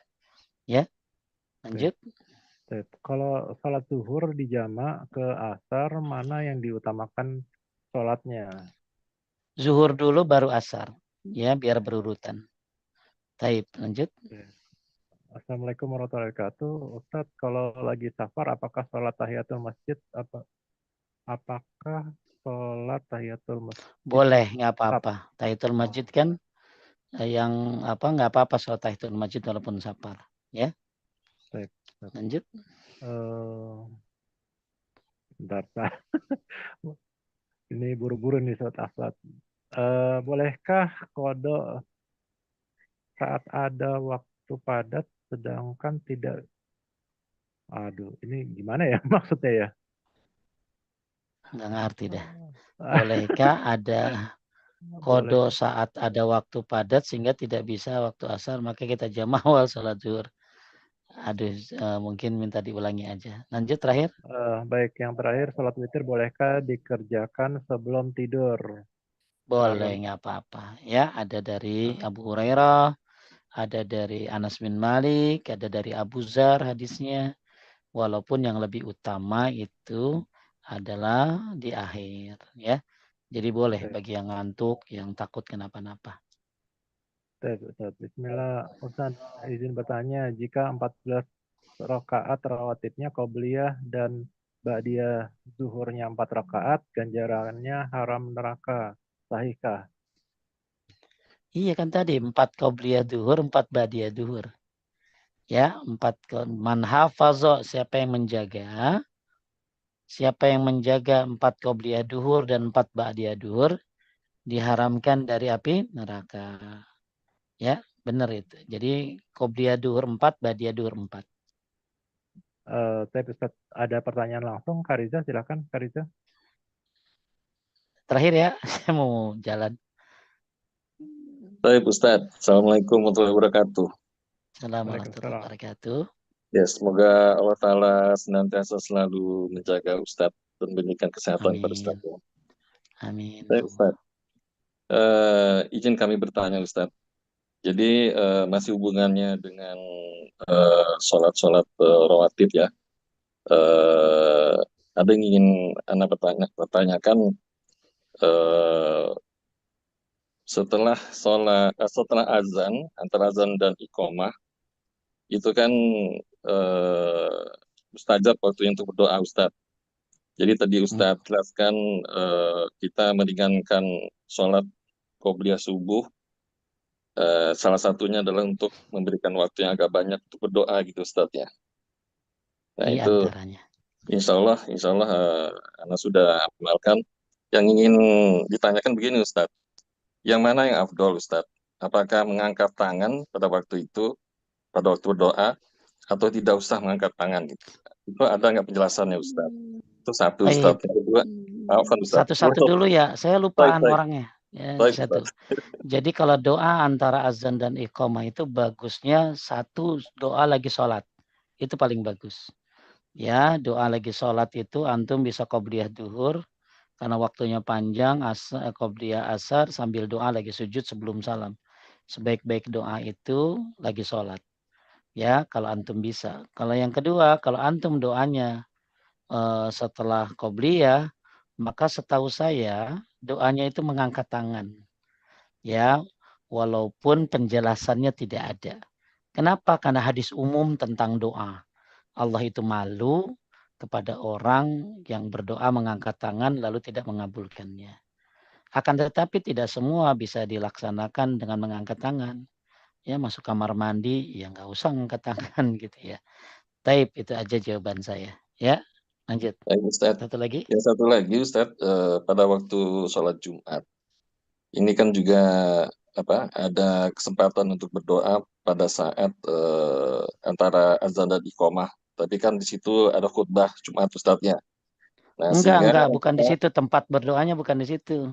Ya, lanjut. Kalau sholat zuhur dijamak ke asar, mana yang diutamakan sholatnya? Zuhur dulu baru asar. Ya, biar berurutan. Taib, lanjut. Assalamualaikum warahmatullahi wabarakatuh. Ustadz, kalau lagi safar, apakah sholat tahiyatul masjid? Apakah sholat tahiyatul masjid? Boleh, nggak apa-apa. Tahiyatul masjid kan yang apa nggak apa-apa sholat tahiyatul masjid walaupun safar. Ya. Lanjut. Bentar. Ini buru-buru nih Ustadz Aflat. Bolehkah kodok saat ada waktu padat sedangkan tidak. Aduh, ini gimana ya maksudnya ya? Nggak ngerti dah. Bolehkah ada kodo saat ada waktu padat sehingga tidak bisa waktu asar, maka kita jam awal sholat zuhur. Aduh, mungkin minta diulangi aja. Lanjut terakhir. Baik, yang terakhir sholat witir bolehkah dikerjakan sebelum tidur? Boleh, nggak apa-apa. Ya, ada dari Abu Hurairah, ada dari Anas bin Malik, ada dari Abu Zar hadisnya. Walaupun yang lebih utama itu adalah di akhir, ya. Jadi boleh bagi yang ngantuk, yang takut kenapa-napa. Bismillah, Ustaz, izin bertanya, jika 14 rakaat rawatibnya qobliyah dan ba'diyah zuhurnya 4 rakaat, ganjarannya haram neraka, sahihkah? Iya kan tadi 4 qobliyah duhur, 4 ba'diyah duhur. Ya, 4 man hafazo, siapa yang menjaga 4 qobliyah duhur dan 4 ba'diyah duhur diharamkan dari api neraka. Ya, benar itu. Jadi qobliyah duhur 4, ba'diyah duhur 4. Ustaz, ada pertanyaan langsung, Kariza, silakan Kariza. Terakhir ya, saya mau jalan. Baik Ustaz, Assalamualaikum warahmatullahi wabarakatuh. Assalamualaikum warahmatullahi wabarakatuh. Ya, semoga Allah Ta'ala senantiasa selalu menjaga Ustaz dan memberikan kesehatan pada Ustaz. Amin. Baik Ustaz, izin kami bertanya Ustaz. Jadi masih hubungannya dengan sholat-sholat rawatib ya. ada yang ingin Anda pertanyakan eh, setelah setelah azan, antara azan dan iqomah itu kan eh, mustajab waktu untuk berdoa Ustadz. Jadi tadi Ustadz jelaskan kita meringankan sholat qobliyah subuh. Salah satunya adalah untuk memberikan waktu yang agak banyak untuk berdoa gitu Ustadz ya. Nah Di itu antaranya. insya Allah Anda sudah amalkan. Yang ingin ditanyakan begini Ustadz, yang mana yang afdol Ustadz? Apakah mengangkat tangan pada waktu itu, pada waktu berdoa, atau tidak usah mengangkat tangan gitu? Itu ada nggak penjelasannya Ustadz? Itu satu Baik, Ustadz. Yang kedua, maafkan Ustadz. satu-satu dulu ya. Saya Baik, lupaan baik, orangnya. Ya, baik satu. Ustadz. Jadi kalau doa antara azan dan iqamah itu bagusnya satu doa lagi sholat. Itu paling bagus. Ya, doa lagi sholat itu antum bisa qobliyah duhur karena waktunya panjang, qobliyah asar sambil doa lagi sujud sebelum salam. Sebaik-baik doa itu lagi sholat. Ya, kalau antum bisa. Kalau yang kedua, kalau antum doanya setelah qobliyah, maka setahu saya doanya itu mengangkat tangan. Ya, walaupun penjelasannya tidak ada. Kenapa? Karena hadis umum tentang doa. Allah itu malu kepada orang yang berdoa mengangkat tangan lalu tidak mengabulkannya. Akan tetapi tidak semua bisa dilaksanakan dengan mengangkat tangan. Ya, masuk kamar mandi, ya nggak usah mengangkat tangan gitu ya. Taib, itu aja jawaban saya. Ya, lanjut. Baik Ustadz. Satu lagi. Yang satu lagi Ustadz, pada waktu sholat Jumat, ini kan juga ada kesempatan untuk berdoa pada saat antara azan dan iqomah. Tapi kan di situ ada khutbah Jumat Ustadznya. Nah, sehingga Enggak, bukan di situ tempat berdoanya, bukan di situ.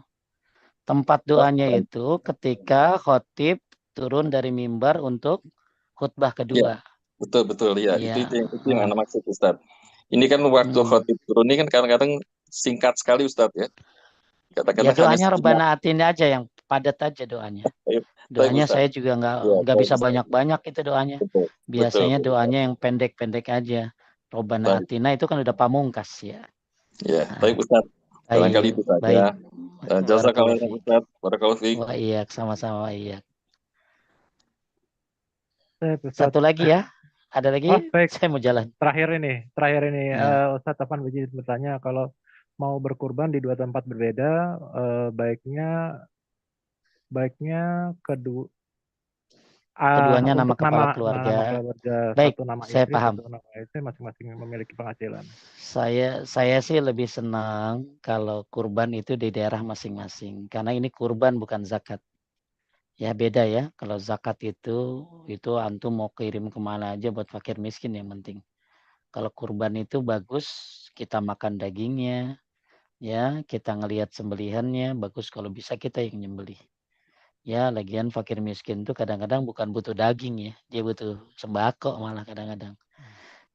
Tempat doanya itu ketika khotib turun dari mimbar untuk khutbah ya, kedua. betul ya. Ya, Itu yang Anda maksud Ustadz. Ini kan waktu khotib turun ini kan kadang-kadang singkat sekali Ustadz ya. Ya Kadang-kadang hanya doanya sejenak. Rabbana Atina aja yang padat aja doanya. Baik Doanya Ustadz. saya juga Ya, nggak baik bisa Ustadz. banyak-banyak itu doanya. Betul. Biasanya doanya yang pendek-pendek aja. Rabbana Baik. Atina itu kan udah pamungkas ya. Ya, baik Nah, Ustadz. Barangkali baik, itu baik. saja. Barakallahu Jazakallah fiik. Ustadz. Barakallahu fiik. Wah iya, sama-sama iya. Ustadz. Satu lagi ya. Ada Oh, lagi? baik. Saya mau jalan. Terakhir ini Ya. Ustadz Afan bertanya kalau mau berkurban di dua tempat berbeda, baiknya Keduanya nama untuk kepala keluarga. nama keluarga, Baik, satu nama saya istri, paham. satu nama istri, masing-masing memiliki penghasilan. Saya sih lebih senang kalau kurban itu di daerah masing-masing. Karena ini kurban bukan zakat. Ya beda ya. Kalau zakat itu antum mau kirim kemana aja buat fakir miskin yang penting. Kalau kurban itu bagus kita makan dagingnya. Ya kita ngelihat sembelihannya. Bagus kalau bisa kita yang nyembelih. Ya lagian fakir miskin itu kadang-kadang bukan butuh daging ya. Dia butuh sembako malah kadang-kadang.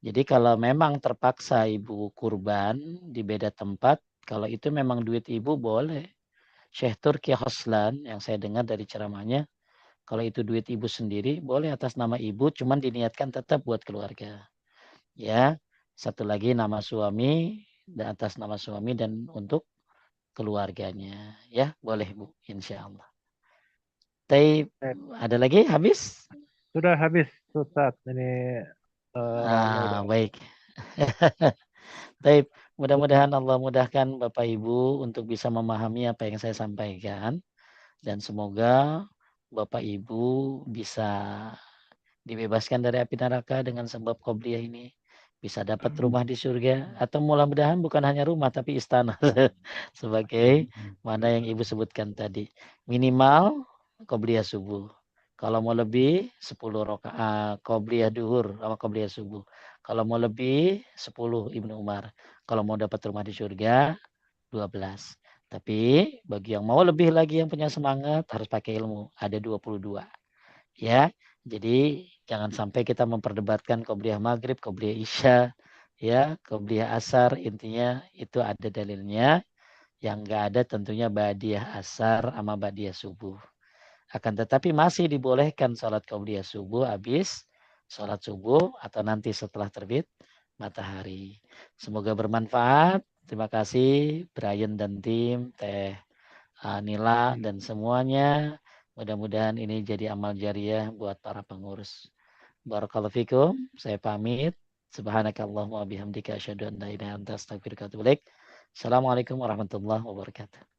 Jadi kalau memang terpaksa ibu kurban di beda tempat, kalau itu memang duit ibu boleh. Syekh Turki Hoslan yang saya dengar dari ceramahnya, kalau itu duit ibu sendiri boleh atas nama ibu, cuman diniatkan tetap buat keluarga. Ya, satu lagi nama suami dan atas nama suami dan untuk keluarganya. Ya, boleh Bu, insya Allah. Tapi ada lagi habis? Sudah habis Ustadz. Ini orangnya udah. Baik. Baik, mudah-mudahan Allah mudahkan Bapak Ibu untuk bisa memahami apa yang saya sampaikan. Dan semoga Bapak Ibu bisa dibebaskan dari api neraka dengan sebab qobliyah ini. Bisa dapat rumah di surga. Atau mudah-mudahan bukan hanya rumah tapi istana. Sebagai mana yang Ibu sebutkan tadi. Minimal qobliyah subuh. Kalau mau lebih 10 rakaat qobliyah duhur sama qobliyah subuh. Kalau mau lebih 10 Ibnu Umar. Kalau mau dapat rumah di surga 12. Tapi bagi yang mau lebih lagi yang punya semangat harus pakai ilmu. Ada 22. Ya. Jadi jangan sampai kita memperdebatkan qobliyah maghrib, qobliyah isya, ya, qobliyah asar. Intinya itu ada dalilnya. Yang enggak ada tentunya ba'diyah asar sama ba'diyah subuh. Akan tetapi masih dibolehkan sholat qobliyah subuh habis sholat subuh atau nanti setelah terbit matahari. Semoga bermanfaat. Terima kasih Brian dan tim, Teh Nila dan semuanya. Mudah-mudahan ini jadi amal jariah buat para pengurus. Barakallahu fikum. Saya pamit. Subhanakallahumma bihamdika asyhadu an la ilaha illa anta astaghfiruka wa atubu ilaik. Assalamualaikum warahmatullahi wabarakatuh.